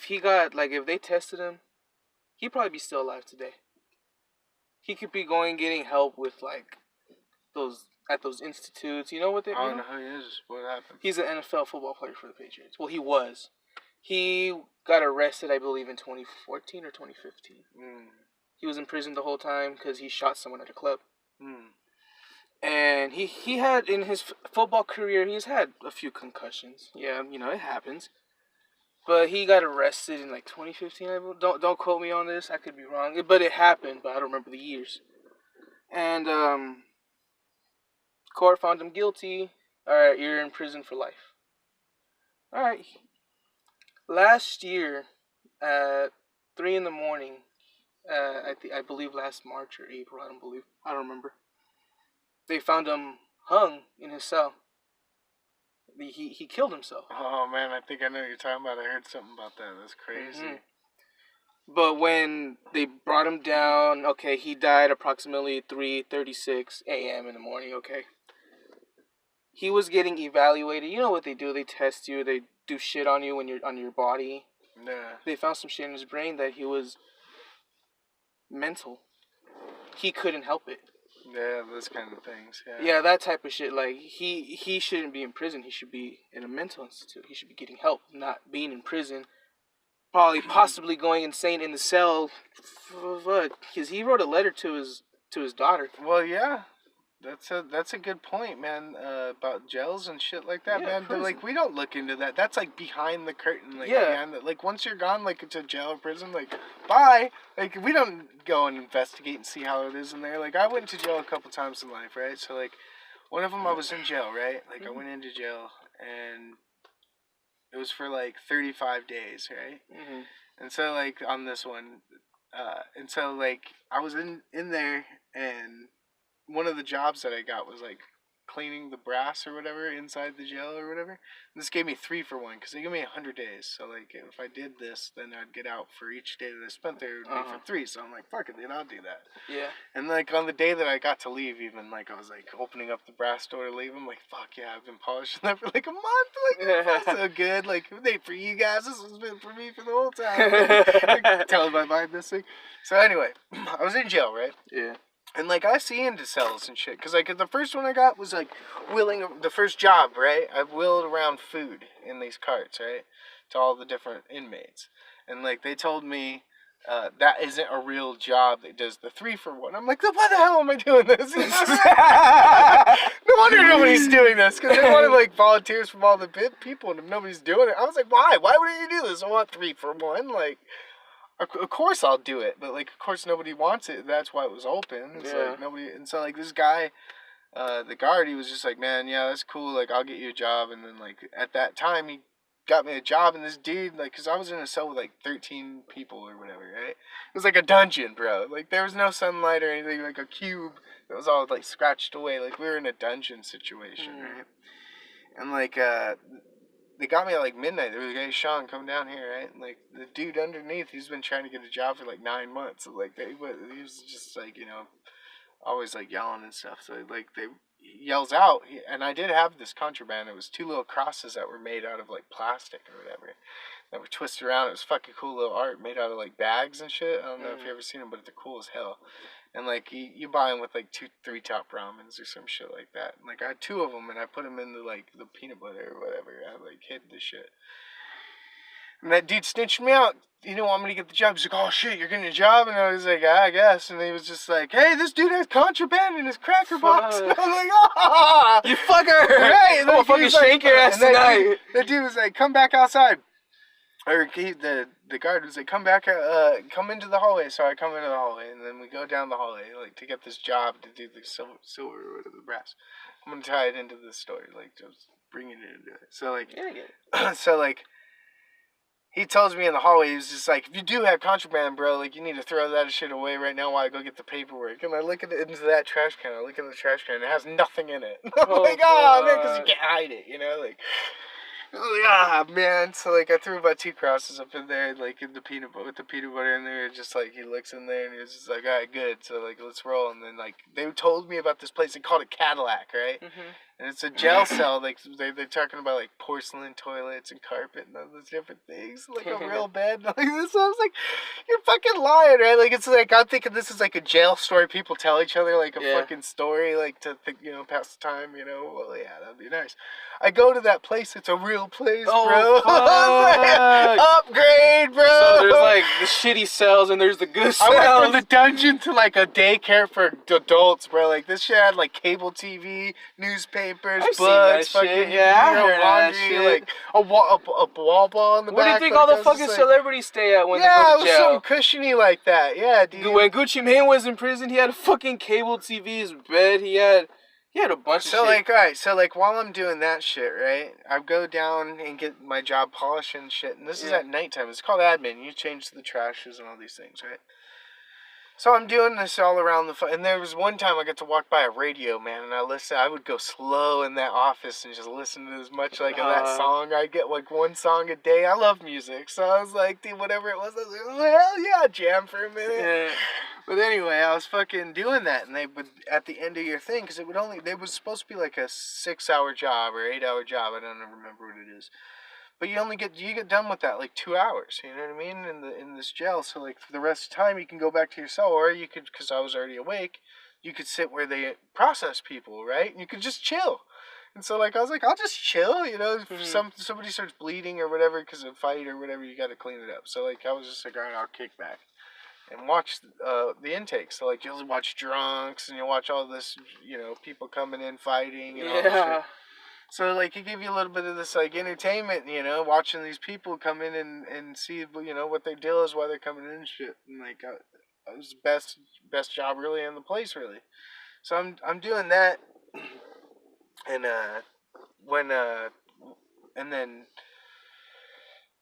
he got, like, if they tested him, he'd probably be still alive today. He could be getting help with, like, those institutes. You know what they? I don't know who he is. What happened? He's an NFL football player for the Patriots. Well, he was. He got arrested, I believe, in 2014 or 2015. He was in prison the whole time because he shot someone at a club. And he had, in his football career, he's had a few concussions. Yeah, it happens. But he got arrested in, like, 2015. Don't quote me on this. I could be wrong. But it happened, but I don't remember the years. And court found him guilty. All right, you're in prison for life. All right. Last year, at 3 a.m, I believe last March or April, I don't remember. They found him hung in his cell. He killed himself. Oh man, I think I know what you're talking about. I heard something about that. That's crazy. Mm-hmm. But when they brought him down, okay, he died approximately 3:36 a.m. in the morning. Okay. He was getting evaluated. You know what they do? They test you. They do shit on you when you're on your body. Yeah. They found some shit in his brain that he was mental. He couldn't help it. Yeah, those kind of things. Yeah, that type of shit. Like, he shouldn't be in prison. He should be in a mental institute. He should be getting help, not being in prison. Possibly going insane in the cell. Because he wrote a letter to his daughter. Well, yeah. That's a good point, man, about jails and shit like that, man. But, like, we don't look into that. That's, like, behind the curtain. Like, like, once you're gone, like, to jail or prison, like, bye. Like, we don't go and investigate and see how it is in there. Like, I went to jail a couple times in life, right? So, like, one of them I was in jail, right? Like, I went into jail, and it was for, like, 35 days, right? Mm-hmm. And so, like, on this one, and so, like, I was in there, and one of the jobs that I got was, like, cleaning the brass or whatever inside the jail or whatever. And this gave me 3 for 1 because they gave me 100 days. So, like, if I did this, then I'd get out for each day that I spent there. It would be for 3. So I'm like, fuck it, then I'll do that. Yeah. And, like, on the day that I got to leave, even, like, I was, like, opening up the brass door to leave. I'm like, fuck yeah, I've been polishing that for, like, a month. Like, that's so good. Like, for you guys, this has been for me for the whole time. Like, telling my mind this thing. So anyway, I was in jail, right? Yeah. And, like, I see into cells and shit. Because, like, the first one I got was, like, the first job, right? I wheeled around food in these carts, right? To all the different inmates. And, like, they told me that isn't a real job that does the 3 for 1. I'm like, why the hell am I doing this? No wonder nobody's doing this. Because they wanted, like, volunteers from all the people, and nobody's doing it. I was like, why? Why wouldn't you do this? I want 3 for 1. Like, of course I'll do it, but, like, of course nobody wants it. That's why it was open. It's like nobody, and so, like, this guy, the guard, he was just like, man, yeah, that's cool. Like, I'll get you a job. And then, like, at that time, he got me a job, and this dude, like, because I was in a cell with, like, 13 people or whatever, right? It was like a dungeon, bro. Like, there was no sunlight or anything, like a cube that was all, like, scratched away. Like, we were in a dungeon situation, right? And, like, they got me at, like, midnight. They were like, hey, Sean, come down here, right? And, like, the dude underneath, he's been trying to get a job for, like, 9 months. So, like, he was just, like, always, like, yelling and stuff. So, like, he yells out. And I did have this contraband. It was 2 little crosses that were made out of, like, plastic or whatever. That were twisted around. It was fucking cool little art made out of, like, bags and shit. I don't know if you've ever seen them, but they're cool as hell. And, like, you buy them with, like, 2-3 top ramens or some shit like that. And, like, I had 2 of them, and I put them in the, like, the peanut butter or whatever. I, like, hid the shit. And that dude snitched me out. He didn't want me to get the job. He's like, oh, shit, you're getting a job? And I was like, yeah, I guess. And he was just like, hey, this dude has contraband in his cracker box. And I was like, ah! You fucker! Right? I'm gonna fucking shake your ass tonight. That dude was like, come back outside. or the guard was like, come back, come into the hallway. So I come into the hallway, and then we go down the hallway, like, to get this job to do the silver or whatever, the brass. I'm gonna tie it into this story, like, just bringing it into it. So, like, so, like, he tells me in the hallway, he was just like, if you do have contraband, bro, like, you need to throw that shit away right now while I go get the paperwork. And I look into that trash can, I look in the trash can, and it has nothing in it. I'm like, oh, man, because you can't hide it, you know, like... Ah, man. So, like, I threw about 2 crosses up in there, like, in the peanut butter, with the peanut butter in there. Just, like, he looks in there, and he was just like, all right, good. So, like, let's roll. And then, like, they told me about this place. They called it Cadillac, right? Mm-hmm. And it's a jail cell. Like, they're talking about, like, porcelain toilets and carpet and all those different things. Like, a real bed. Like, this, I was like, you're fucking lying, right? Like, it's like, I'm thinking this is, like, a jail story people tell each other, like, a fucking story, like, to, pass the time, you know? Well, yeah, that'd be nice. I go to that place. It's a real place, bro. Fuck. Upgrade, bro. So there's like the shitty cells and there's the good cells. I went from the dungeon to like a daycare for adults, bro. Like this shit had like cable TV, newspapers, books, fucking I heard laundry, that shit. Like a wall ball in the back. Where do you think all the fucking celebrities stay at when they go to jail? Yeah, it was something cushiony like that. Yeah, dude. When Gucci Mane was in prison, he had a fucking cable TV, his bed, he had a bunch of shit. So, like, alright, so, like, while I'm doing that shit, right, I go down and get my job polished and shit, and this is at nighttime. It's called admin. You change the trashes and all these things, right? So I'm doing this all around and there was one time I got to walk by a radio, man, and I would go slow in that office and just listen to as much, like, of that song. I'd get, like, 1 song a day. I love music, so I was like, dude, whatever it was, I was like, oh, hell yeah, jam for a minute. Yeah. But anyway, I was fucking doing that, and they would, at the end of your thing, because they was supposed to be like a 6-hour job or 8-hour job, I don't remember what it is. But you get done with that like 2 hours, you know what I mean, in this jail. So like for the rest of the time, you can go back to your cell, or you could, because I was already awake, you could sit where they process people, right? And you could just chill. And so like I was like, I'll just chill, you know. If somebody starts bleeding or whatever because of a fight or whatever, you got to clean it up. So like I was just like, all right, I'll kick back and watch the intake. So like you'll watch drunks and you'll watch all this, you know, people coming in fighting and all this shit. So, like, it gave you a little bit of this, like, entertainment, you know, watching these people come in and see, you know, what their deal is, why they're coming in and shit. And, like, it was the best job, really, in the place, really. So, I'm doing that. And, and then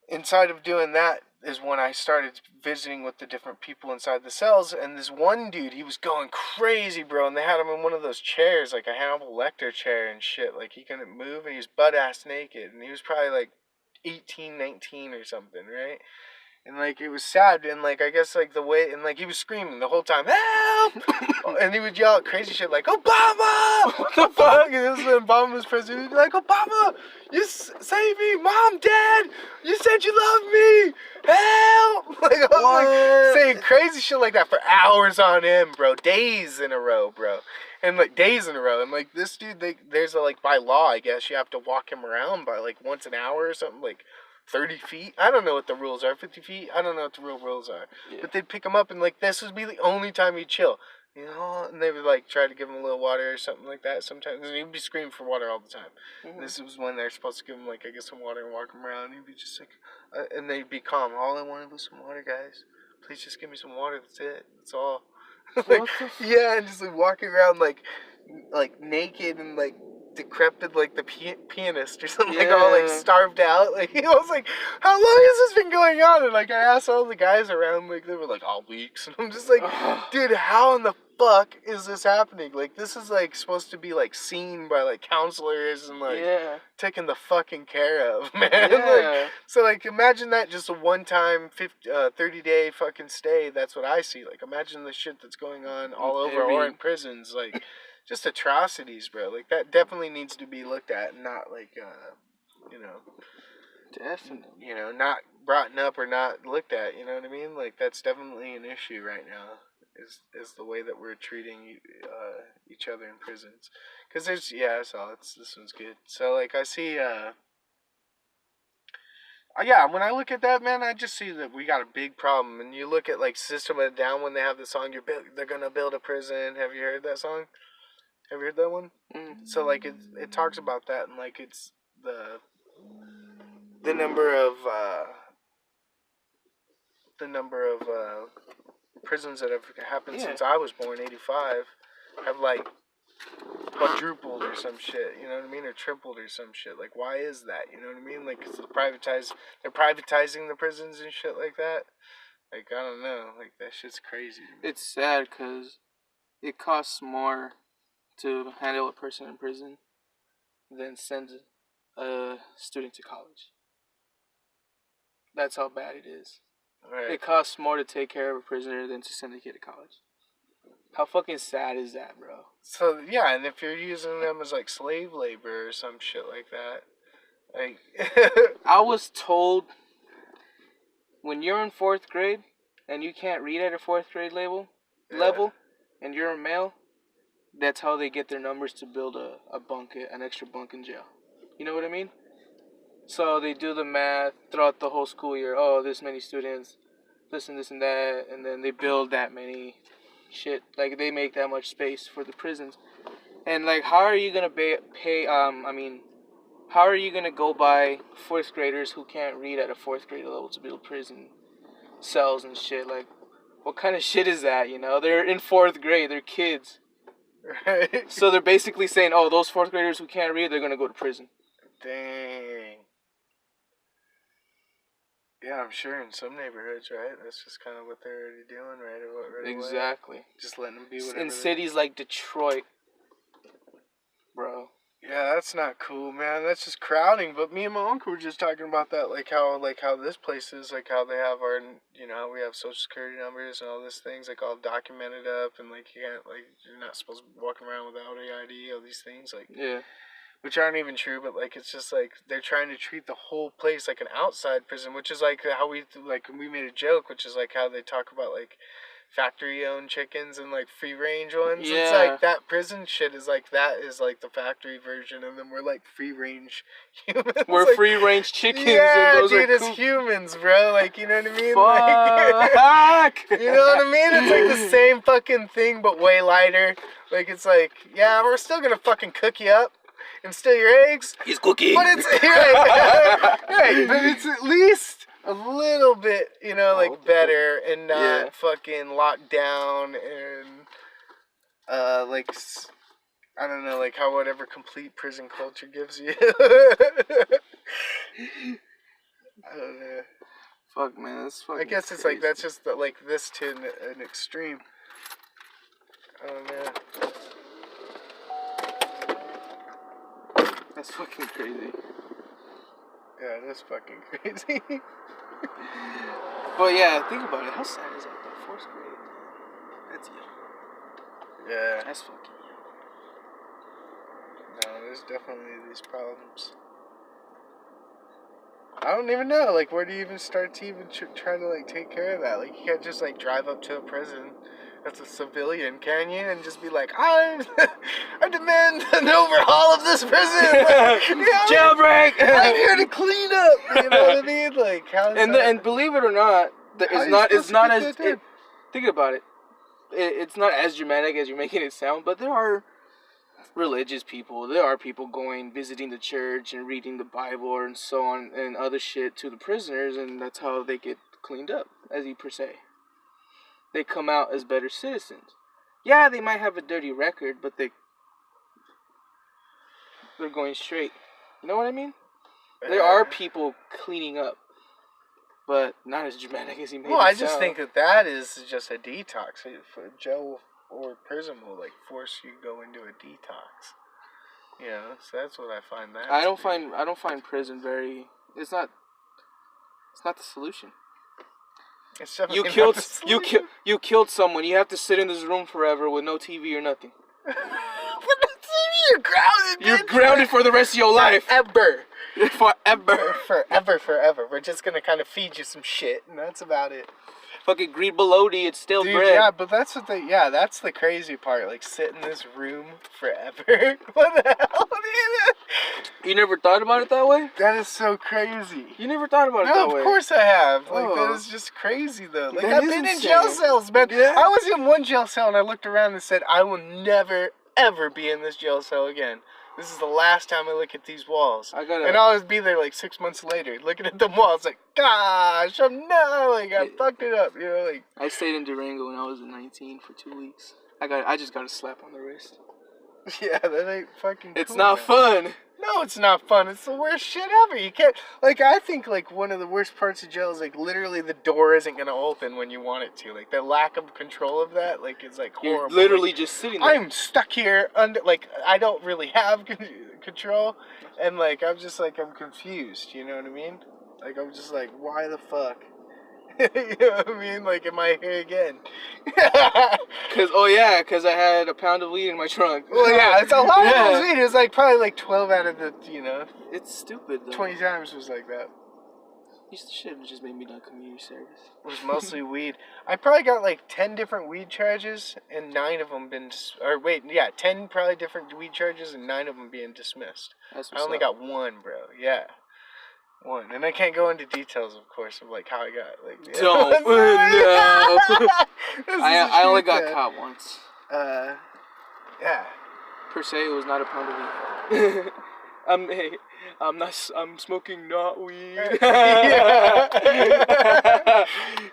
inside of doing that is when I started visiting with the different people inside the cells, and this one dude, he was going crazy, bro, and they had him in one of those chairs, like a Hannibal Lecter chair and shit, like he couldn't move, and he was butt-ass naked, and he was probably like 18, 19 or something, right? And, like, it was sad, and, like, I guess, like, the way, and, like, he was screaming the whole time, help! And he would yell out crazy shit, like, Obama! What the fuck? And this is when Obama was president. He'd be like, Obama! You save me! Mom, Dad! You said you love me! Help! Like, I was, like, saying crazy shit like that for hours on end, bro. Days in a row, bro. And, like, days in a row. And, like, this dude, there's a, like, by law, I guess, you have to walk him around by, like, once an hour or something, like, 30 feet? I don't know what the rules are. 50 feet? I don't know what the real rules are. Yeah. But they'd pick him up and, like, this would be the only time he'd chill. You know? And they would, like, try to give him a little water or something like that sometimes. And he'd be screaming for water all the time. Mm-hmm. This was when they're supposed to give him, like, I guess some water and walk him around. He'd be just like, and they'd be calm. All I wanted was some water, guys. Please just give me some water. That's it. That's all. Like, yeah, and just, like, walking around, like naked and, like, decrepit, like the pianist or something, like all like starved out. Like I was like, how long has this been going on? And like I asked all the guys around, like they were like all weeks, and I'm just like, dude, how in the fuck is this happening? Like this is like supposed to be like seen by like counselors and like taken the fucking care of, man. Like, so like imagine that just a one-time 30-day fucking stay. That's what I see. Like imagine the shit that's going on all over or in prisons, like. Just atrocities, bro. Like, that definitely needs to be looked at, and not, like, you know... Definitely. You know, not brought up or not looked at, you know what I mean? Like, that's definitely an issue right now, is the way that we're treating each other in prisons. Because there's... Yeah, I saw it. This one's good. So, like, I see... yeah, when I look at that, man, I just see that we got a big problem. And you look at, like, System of a Down when they have the song, they're gonna build a prison. Have you heard that song? Have you heard that one? Mm. So, like, it talks about that, and, like, it's the number of, the number of prisons that have happened since I was born, 85, have like quadrupled or some shit, you know what I mean, or tripled or some shit. Like, why is that? You know what I mean? Like, 'cause they're privatizing the prisons and shit like that. Like, I don't know. Like, that shit's crazy. It's sad because it costs more to handle a person in prison than send a student to college. That's how bad it is. Right. It costs more to take care of a prisoner than to send a kid to college. How fucking sad is that, bro? So, yeah, and if you're using them as, like, slave labor or some shit like that, like... I was told when you're in 4th grade and you can't read at a 4th grade level, and you're a male, that's how they get their numbers to build an extra bunk in jail. You know what I mean? So they do the math throughout the whole school year. Oh, this many students, this and that, and then they build that many shit. Like, they make that much space for the prisons. And, like, how are you going to how are you going to go by 4th graders who can't read at a 4th grade level to build prison cells and shit? Like, what kind of shit is that, you know? They're in 4th grade. They're kids. Right. So they're basically saying, oh, those 4th graders who can't read, they're going to go to prison. Dang. Yeah, I'm sure in some neighborhoods, right? That's just kind of what they're already doing, right? Exactly. Away. Just letting them be whatever. In cities like Detroit, bro. Yeah, that's not cool, man. That's just crowding. But me and my uncle were just talking about that, like how this place is, like how they have our, you know, how we have social security numbers and all these things, like all documented up, and like you're not supposed to be walking around without ID, all these things, like which aren't even true, but like it's just like they're trying to treat the whole place like an outside prison, which is like how we made a joke, which is like how they talk about like factory-owned chickens and, like, free-range ones. Yeah. It's like that prison shit is, like, that is, like, the factory version, and then we're, like, free-range humans. We're like, free-range chickens. Yeah, and those dude, are it's humans, bro. Like, you know what I mean? Fuck! Like, you know what I mean? It's, like, the same fucking thing, but way lighter. Like, it's like, yeah, we're still gonna fucking cook you up and steal your eggs. He's cooking. But it's, right, but it's at least a little bit, you know, like, better and not fucking locked down and, like, I don't know, like, how whatever complete prison culture gives you. I don't know. Fuck, man, that's fucking I guess it's crazy. Like, that's just, like, this to an extreme. I don't know. That's fucking crazy. Yeah, it is fucking crazy. But yeah, think about it. How sad is that? Though? 4th grade. That's young. Yeah. That's fucking young. No, there's definitely these problems. I don't even know. Like, where do you even start to even try to, like, take care of that? Like, you can't just, like, drive up to a prison that's a civilian, can you? And just be like, I demand an overhaul of this prison. Like, you know, jailbreak. I'm here to clean up. You know what I mean? Like, how's that? And believe it or not, it's not as think about it. It's not as dramatic as you're making it sound, but there are religious people. There are people visiting the church and reading the Bible and so on and other shit to the prisoners, and that's how they get cleaned up, as you per se. They come out as better citizens. Yeah, they might have a dirty record, but they're going straight. You know what I mean? There are people cleaning up, but not as dramatic as he made it sound. Well, I just think that is just a detox. Jail or prison will, like, force you to go into a detox. You know, so that's what I find that. I don't find prison very. It's not the solution. You killed someone. You have to sit in this room forever with no TV or nothing. With no TV, you're grounded. You're grounded for the rest of your life. Forever. We're just gonna kind of feed you some shit, and that's about it. Fucking greed belody, it's still bread. Yeah, but that's that's the crazy part. Like, sit in this room forever. What the hell? You never thought about it that way? That is so crazy. You never thought about it that way? No, of course I have. Like, that is just crazy, though. Like, I've been in jail cells, man. Yeah. I was in one jail cell, and I looked around and said, I will never, ever be in this jail cell again. This is the last time I look at these walls. And I'll always be there like 6 months later, looking at the walls like, gosh, I fucked it up, you know, like. I stayed in Durango when I was 19 for 2 weeks. I just got a slap on the wrist. Yeah, that ain't fucking cool. It's not fun. No, it's not fun. It's the worst shit ever. You can't, like, I think, like, one of the worst parts of jail is, like, literally the door isn't going to open when you want it to. Like, the lack of control of that, like, is, like, horrible. You're literally like, just sitting there. I'm stuck here under, like, I don't really have control. And, like, I'm just, like, I'm confused. You know what I mean? Like, I'm just, like, why the fuck? You know what I mean? Like, am I here again? Because I had a pound of weed in my trunk. Well, yeah, it's a lot of weed. It was like probably like 12 out of the, you know. It's stupid, though. 20 times was like that. You should have just made me done community service. It was mostly weed. I probably got like 10 different weed charges, and 9 of them 10 probably different weed charges, and 9 of them being dismissed. I only got 1, bro. Yeah. 1, and I can't go into details, of course, of like how I got like. Don't no. I only got caught once. Yeah. Per se, it was not a pound of weed. I'm smoking not weed.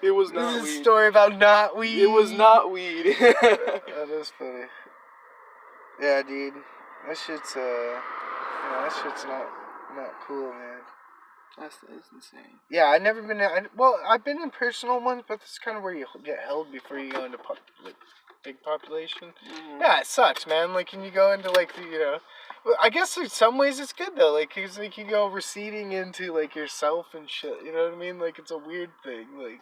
It was not weed. This is a story about not weed. It was not weed. That is funny. Yeah, dude. That shit's not cool, man. That's insane. Yeah, I've never been. I've been in personal ones, but this is kind of where you get held before you go into big population. Mm-hmm. Yeah, it sucks, man. Like, when you go into like the, you know, I guess in some ways it's good though. Like, cause like you go receding into like yourself and shit. You know what I mean? Like, it's a weird thing. Like,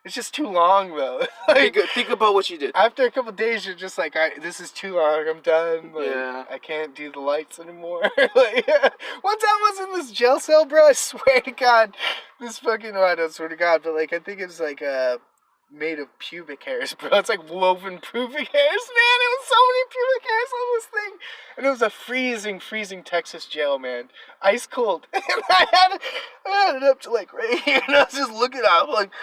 it's just too long though. Like, think about what you did. After a couple of days, you're just like, this is too long. I'm done. Like, yeah. I can't do the lights anymore. Like, one time I was in this jail cell, bro. I swear to God, this fucking. I don't swear to God, but like I think it's like made of pubic hairs, bro. It's like woven pubic hairs, man. It was so many pubic hairs on this thing, and it was a freezing Texas jail, man. Ice cold, and I had it up to like right here, and I was just looking up like.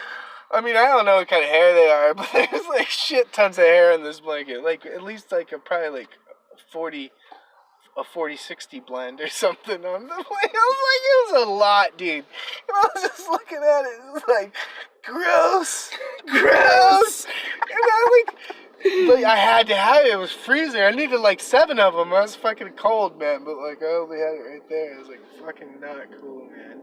I mean, I don't know what kind of hair they are, but there's like shit tons of hair in this blanket. Like, at least like probably like 40-60 blend or something on the blanket. I was like, it was a lot, dude. And I was just looking at it, it was like, gross. And I had to have it. It was freezing. I needed like 7 of them. I was fucking cold, man. But like, I only had it right there. It was like fucking not cool, man.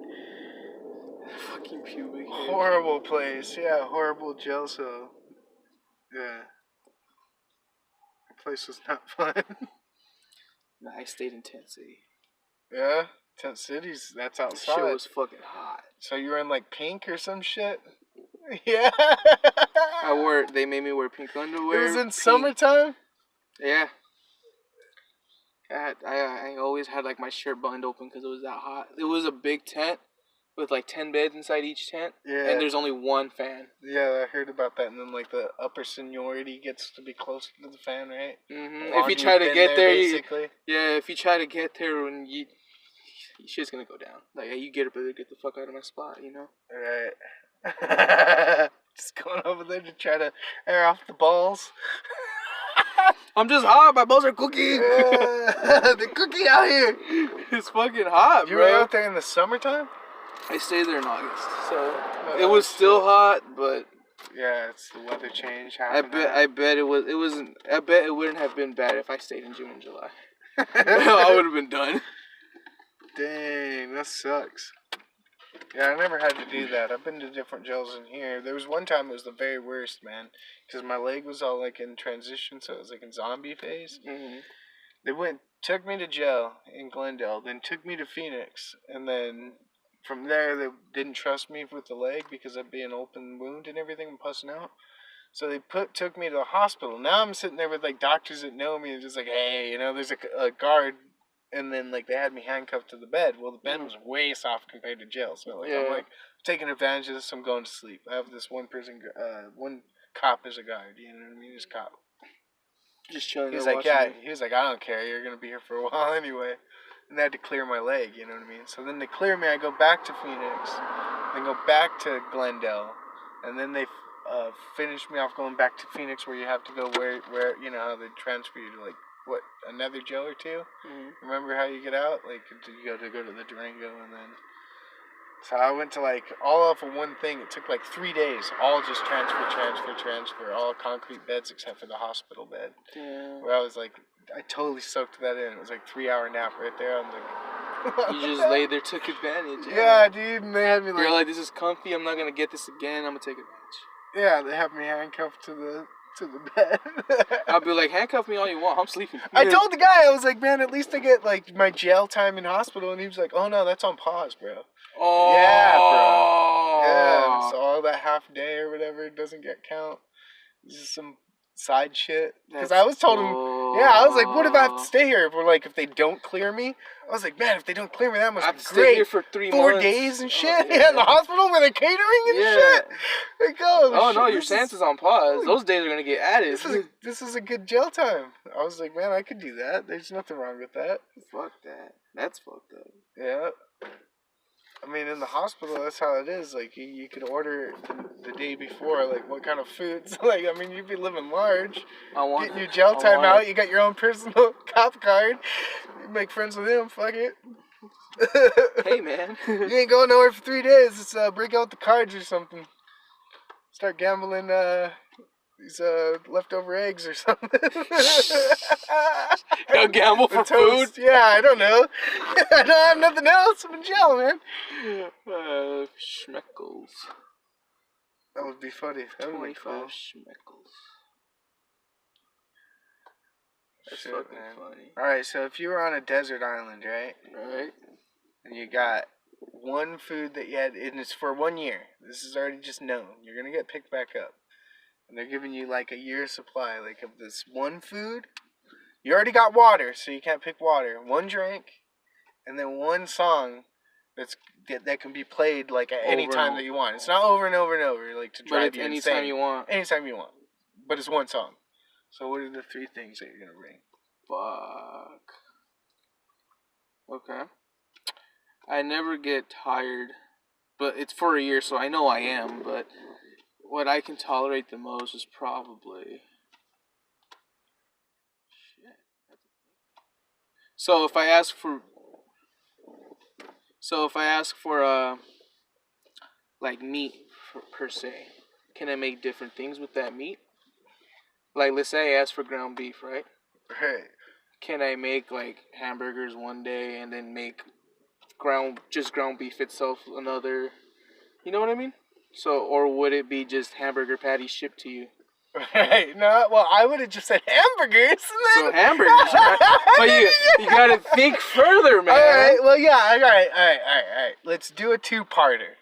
Fucking pubic. Horrible place. Yeah, horrible jail cell. Yeah. The place was not fun. Nah, I stayed in Tent City. Yeah? Tent City's, that's outside. The shit was fucking hot. So you were in like pink or some shit? Yeah. They made me wear pink underwear. It was in summertime? Yeah. I always had like my shirt buttoned open because it was that hot. It was a big tent with like 10 beds inside each tent. Yeah. And there's only 1 fan. Yeah, I heard about that. And then like the upper seniority gets to be closer to the fan, right? Mm-hmm. If you try to get there, if you try to get there when shit's gonna go down. Like, hey, you better get the fuck out of my spot, you know? Right. Just going over there to try to air off the balls. I'm just hot. My balls are cooking. They're cooking out here. It's fucking hot, bro. You were out there in the summertime? I stayed there in August, so it was still hot, but yeah, it's the weather change. I bet it wasn't. I bet it wouldn't have been bad if I stayed in June and July. I would have been done. Dang, that sucks. Yeah, I never had to do that. I've been to different jails in here. There was one time it was the very worst, man, because my leg was all like in transition, so it was like in zombie phase. Mm-hmm. They took me to jail in Glendale, then took me to Phoenix, and then from there they didn't trust me with the leg because I'd be an open wound and everything and pussing out. So they took me to the hospital. Now I'm sitting there with like doctors that know me and just like, hey, you know, there's a guard. And then, like, they had me handcuffed to the bed. Well, the bed was way soft compared to jail. So, like, I'm, like, taking advantage of this. I'm going to sleep. I have this one cop as a guard. You know what I mean? This cop. Just chilling. He's like, yeah. He was like, I don't care. You're going to be here for a while anyway. And they had to clear my leg. You know what I mean? So then they clear me. I go back to Phoenix. Then go back to Glendale. And then they finish me off going back to Phoenix where you have to go where you know, how they transfer you to, like, what, another Joe or two. Remember how you get out? Like, you go to the Durango and then. So I went to like all off of one thing. It took like 3 days. All just transfer. All concrete beds except for the hospital bed. Yeah. Where I was like, I totally soaked that in. It was like 3-hour nap right there. I'm like, you just laid there, took advantage. Yeah, dude. And they had me like, you're like, this is comfy. I'm not gonna get this again. I'm gonna take advantage. Yeah, they have me handcuffed to the bed. I'll be like, handcuff me all you want. I'm sleeping. I told the guy, I was like, man, at least I get like my jail time in hospital, and he was like, oh no, that's on pause, bro. Oh. Yeah, bro. Yeah. So all that half day or whatever doesn't get count. It's just some side shit. Because I was told him, I was like, what if I have to stay here? If they don't clear me? I was like, man, if they don't clear me, that must be great. Stay here for 3 months. 4 days and shit. Yeah, in the hospital where they're catering and shit. Like, no, your sentence is on pause. Those days are gonna get added. This is a good jail time. I was like, man, I could do that. There's nothing wrong with that. Fuck that. That's fucked up. Yeah. I mean, in the hospital, that's how it is. Like, you could order the day before, like, what kind of foods. Like, I mean, you'd be living large. Getting your jail time out. You got your own personal cop card. You make friends with him. Fuck it. Hey, man. You ain't going nowhere for 3 days. Let's break out the cards or something. Start gambling these leftover eggs or something. Go gamble for food? Yeah, I don't know. I don't have nothing else. I'm in jail, man. Schmeckles. That would be funny. That would be 25 cool. schmeckles. That's Shit, fucking man. funny. Alright, so if you were on a desert island, right? Right. And you got one food that you had, and it's for 1 year. This is already just known. You're going to get picked back up. And they're giving you like a year's supply, like of this one food. You already got water, so you can't pick water. One drink, and then one song that can be played like at any time that you want. It's not over and over and over, like to drive you insane. Anytime you want. Anytime you want. But it's one song. So what are the 3 things that you're gonna bring? Fuck. Okay. I never get tired, but it's for a year, so I know I am, but what I can tolerate the most is probably... Shit. So if I ask for like meat per se, can I make different things with that meat? Like, let's say I ask for ground beef, right? Right. Can I make like hamburgers one day and then make ground beef itself another? You know what I mean? So, or would it be just hamburger patties shipped to you? Right. No, well, I would have just said hamburgers. So hamburgers. But you gotta think further, man. All right. Well, yeah. All right. Let's do a 2-parter.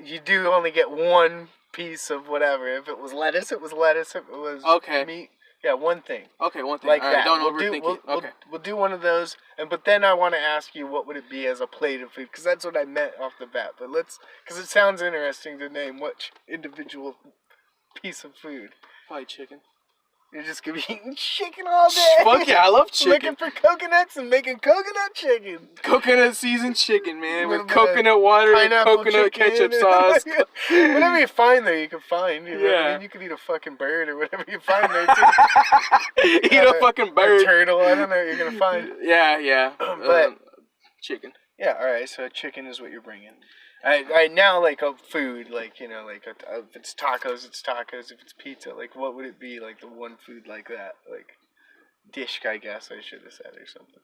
You do only get one piece of whatever. If it was lettuce, it was lettuce. If it was meat, yeah, one thing. Okay, one thing. Like all that. Right, don't overthink it. Okay. We'll do one of those, but then I want to ask you what would it be as a plate of food, because that's what I meant off the bat. But because it sounds interesting to name which individual piece of food. Probably chicken. You're just gonna be eating chicken all day. Fuck yeah, I love chicken. Looking for coconuts and making coconut chicken. Coconut seasoned chicken, man, with coconut water and coconut ketchup sauce. Whatever you find there, you can find. You know what I mean? You could eat a fucking bird or whatever you find there too. Eat a fucking bird. A turtle. I don't know what you're gonna find. Yeah. But chicken. Yeah. All right. So chicken is what you're bringing. I now like a food, like, you know, like if it's tacos, it's tacos. If it's pizza, like what would it be? Like the one food like that, like dish, I guess I should have said, or something.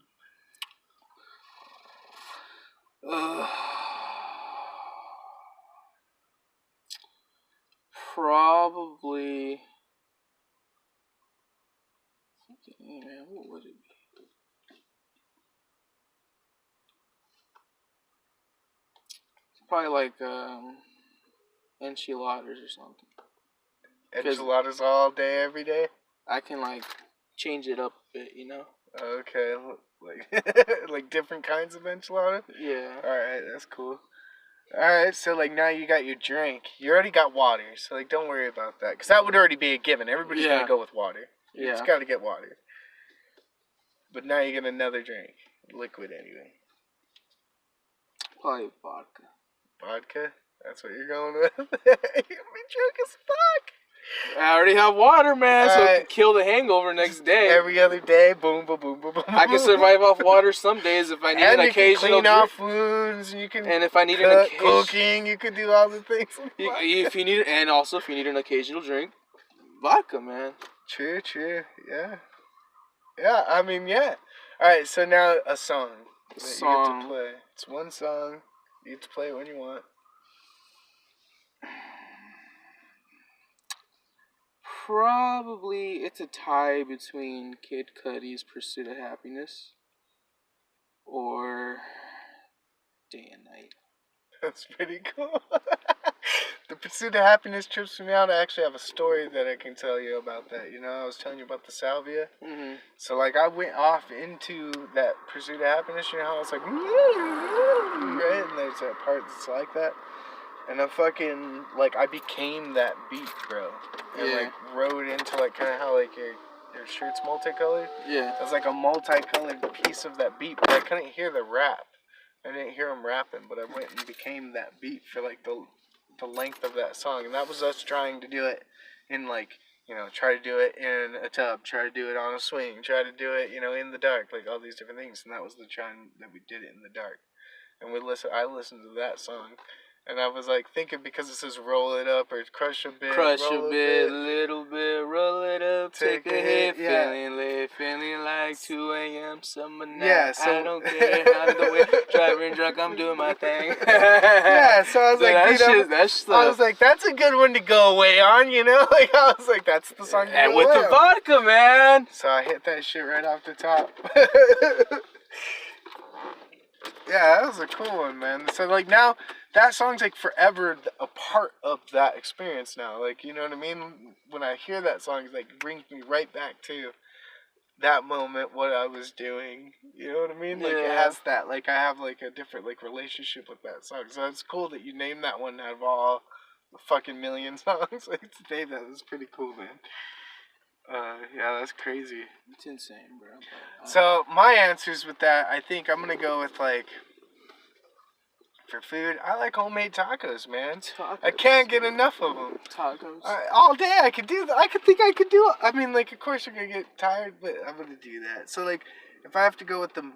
Probably. Hey man, what would it be? Probably like enchiladas or something. Enchiladas all day, every day? I can like change it up a bit, you know? Okay, like like different kinds of enchilada? Yeah. Alright, that's cool. Alright, so like now you got your drink. You already got water, so like don't worry about that. Because that would already be a given. Everybody's going to go with water. You just got to get water. But now you get another drink. Liquid anyway. Probably vodka. Vodka? That's what you're going with? You're gonna be drunk as fuck. I already have water, man, so it can kill the hangover next day. Every other day, boom, boom, boom, boom, boom. I can survive off water some days if I need an occasional drink. Clean off wounds. You can and if I need an cooking, you can do all the things. If you need an occasional drink, vodka, man. True, yeah. Yeah, I mean, yeah. All right, so now a song. You get to play. It's one song. You get to play it when you want. Probably it's a tie between Kid Cudi's Pursuit of Happiness or Day and Night. That's pretty cool. The Pursuit of Happiness trips me out. I actually have a story that I can tell you about that. You know, I was telling you about the salvia. Mm-hmm. So, like, I went off into that Pursuit of Happiness. You know how it's like, right? And there's that part that's like that. And I fucking, like, I became that beat, bro. And, like, rode into, like, kind of how, like, your shirt's multicolored. Yeah. It was, like, a multicolored piece of that beat, but I couldn't hear the rap. I didn't hear him rapping, but I went and became that beat for, like, the length of that song. And that was us trying to do it in, like, you know, try to do it in a tub, try to do it on a swing, try to do it, you know, in the dark, like, all these different things. And that was the time that we did it in the dark. And I listened to that song. And I was like thinking because it says roll it up or crush a bit, little bit, roll it up, take a hit, feeling late, feeling like 2 a.m. summer night. Yeah, so I don't care how the way, driving drunk, I'm doing my thing. Yeah, so I was like, I was like, that's a good one to go away on, you know? Like I was like, that's the song. And with the vodka, man. So I hit that shit right off the top. Yeah, that was a cool one, man. So, like, now, that song's, like, forever a part of that experience now. Like, you know what I mean? When I hear that song, it, like, brings me right back to that moment, what I was doing. You know what I mean? Like, it has that, like, I have, like, a different, like, relationship with that song. So, it's cool that you named that one out of all the fucking million songs. Like, today, that was pretty cool, man. Yeah, that's crazy. It's insane, bro. So, my answers with that, I think I'm going to go with, like, for food, I like homemade tacos, man. I can't get enough of them. Tacos? All day I could do that. I could do it. I mean, like, of course you're going to get tired, but I'm going to do that. So, like, if I have to go with the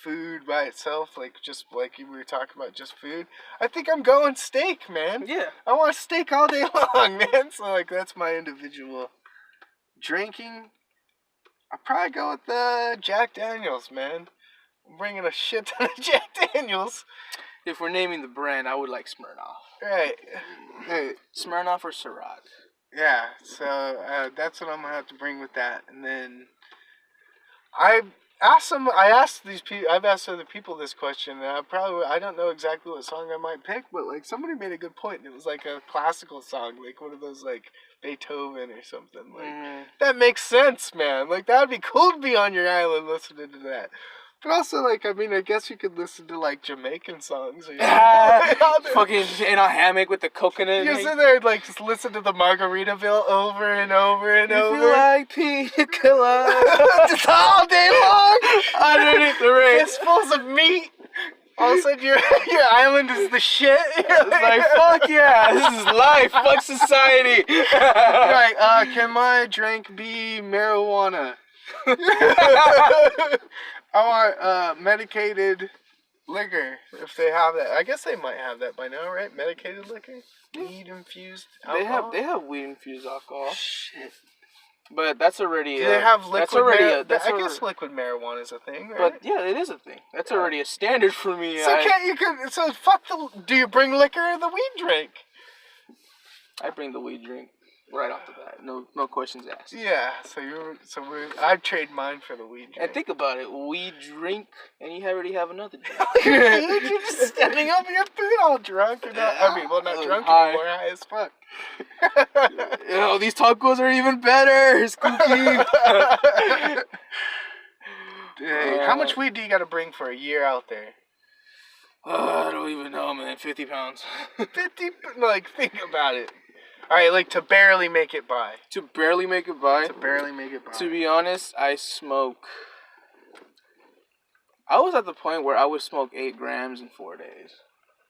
food by itself, like, just like we were talking about, just food, I think I'm going steak, man. Yeah. I want steak all day long, man. So, like, that's my individual. Drinking, I'd probably go with the Jack Daniels, man. I'm bringing a shit ton of Jack Daniels. If we're naming the brand, I would like Smirnoff. Right. Hey. Smirnoff or Ciroc. Yeah, so that's what I'm going to have to bring with that. And then I've asked other people this question, and I don't know exactly what song I might pick, but, like, somebody made a good point, and it was, like, a classical song, like one of those, like, Beethoven or something. Like, that makes sense, man. Like, that would be cool to be on your island listening to that. But also, like, I mean, I guess you could listen to, like, Jamaican songs. Or fucking in a hammock with the coconut. You sit there and, like, just listen to the Margaritaville over and over and over. You like pina colada. Just all day long. Underneath the rain. Fistfuls of meat. All of a sudden, your island is the shit. It's like, fuck yeah, this is life. Fuck society. You're like, can my drink be marijuana? I want medicated liquor, if they have that. I guess they might have that by now, right? Medicated liquor? Weed-infused alcohol? They have weed-infused alcohol. Shit. But that's already... Do they have liquid I guess liquid marijuana is a thing, right? But, yeah, it is a thing. That's already a standard for me. So fuck do you bring liquor or the weed drink? I bring the weed drink. Right off the bat, no questions asked. Yeah, I'd trade mine for the weed drink. And think about it, weed drink, and you already have another drink. You're just standing up your food all drunk. Not drunk anymore, high as fuck. These tacos are even better. Spooky. How much weed do you got to bring for a year out there? I don't even know, man. 50 pounds. 50? Like, think about it. All right, like, to barely make it by. To barely make it by? To barely make it by. To be honest, I was at the point where I would smoke 8 grams in 4 days.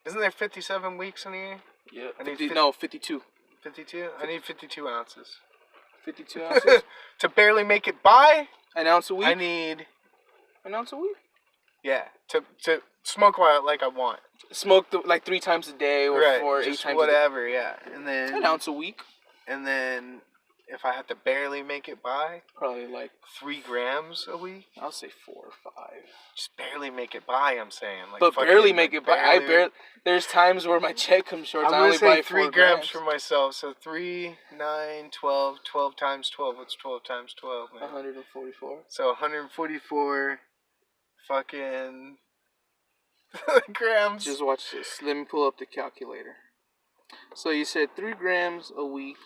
Isn't there 57 weeks in a year? Yeah. 52. 52? I need 52 ounces. 52 ounces? To barely make it by? An ounce a week? I need... An ounce a week? Yeah. To smoke like I want. Smoke like 3 times a day or right. 4, 8 Just times whatever, a day. yeah. And then... An ounce a week. And then... If I had to barely make it by, probably like 3 grams a week. I'll say 4 or 5. Just barely make it by. I'm saying, like, but barely make it by. There's times where my check comes short. I only buy 3 grams for myself. So 3, 9, 12, 12 times 12. What's 12 times 12? Man? 144. So 144, fucking grams. Just watch this. Let me pull up the calculator. So you said 3 grams a week.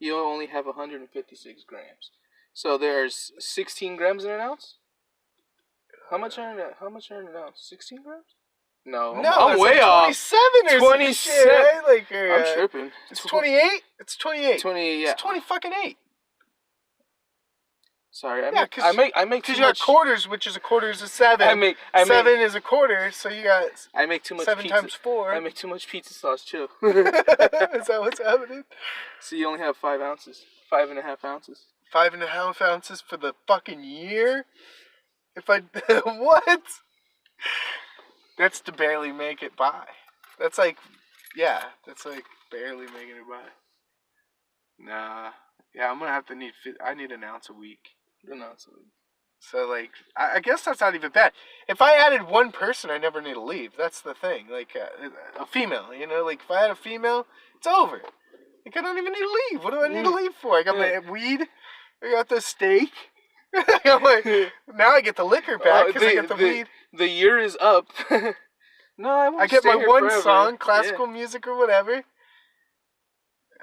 You only have 156 grams. So there's 16 grams in an ounce? How much are in an ounce? 16 grams? No, I'm way like off. 27 or 27. Shit, right? Like, I'm tripping. It's 28? It's 28. 28, yeah. It's 20 fucking 8. Sorry, I make because you got quarters, which is a quarter is a 7. 7 is a quarter, so you got. I make too much 7 pizza. times 4. I make too much pizza sauce. Chill. Is that what's happening? So you only have 5 ounces, 5.5 ounces. 5.5 ounces for the fucking year. If I what? That's to barely make it by. That's like, yeah, that's like barely making it by. Nah, yeah, I'm gonna have to I need an ounce a week. An ounce a week. So like, I guess that's not even bad. If I added one person, I never need to leave. That's the thing. Like a female, you know, like if I had a female, it's over. Like I don't even need to leave. What do I need to leave for? I got my weed. I got the steak. I'm like, now I get the liquor back because I got the weed. The year is up. No, I get my one forever. song, classical music or whatever.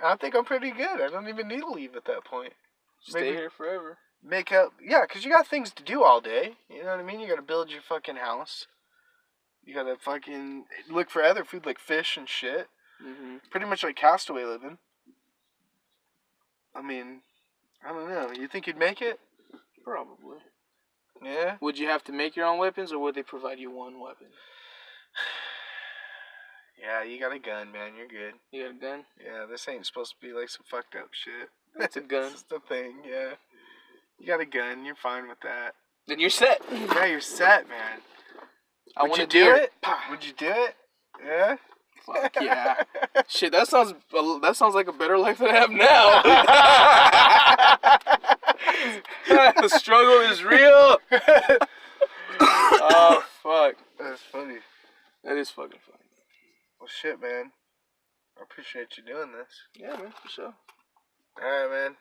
I think I'm pretty good. I don't even need to leave at that point. Stay here forever. Make up, yeah, because you got things to do all day. You know what I mean? You got to build your fucking house. You got to fucking look for other food like fish and shit. Mm-hmm. Pretty much like Castaway living. I mean, I don't know. You think you'd make it? Probably. Yeah? Would you have to make your own weapons, or would they provide you one weapon? Yeah, you got a gun, man. You're good. You got a gun? Yeah, this ain't supposed to be like some fucked up shit. That's a gun. That's the thing, yeah. You got a gun. You're fine with that. Then you're set. Yeah, you're set, man. Would you do it? Would you do it? Yeah? Fuck yeah. Shit, that sounds like a better life than I have now. The struggle is real. Oh, fuck. That's funny. That is fucking funny. Well, shit, man. I appreciate you doing this. Yeah, man, for sure. All right, man.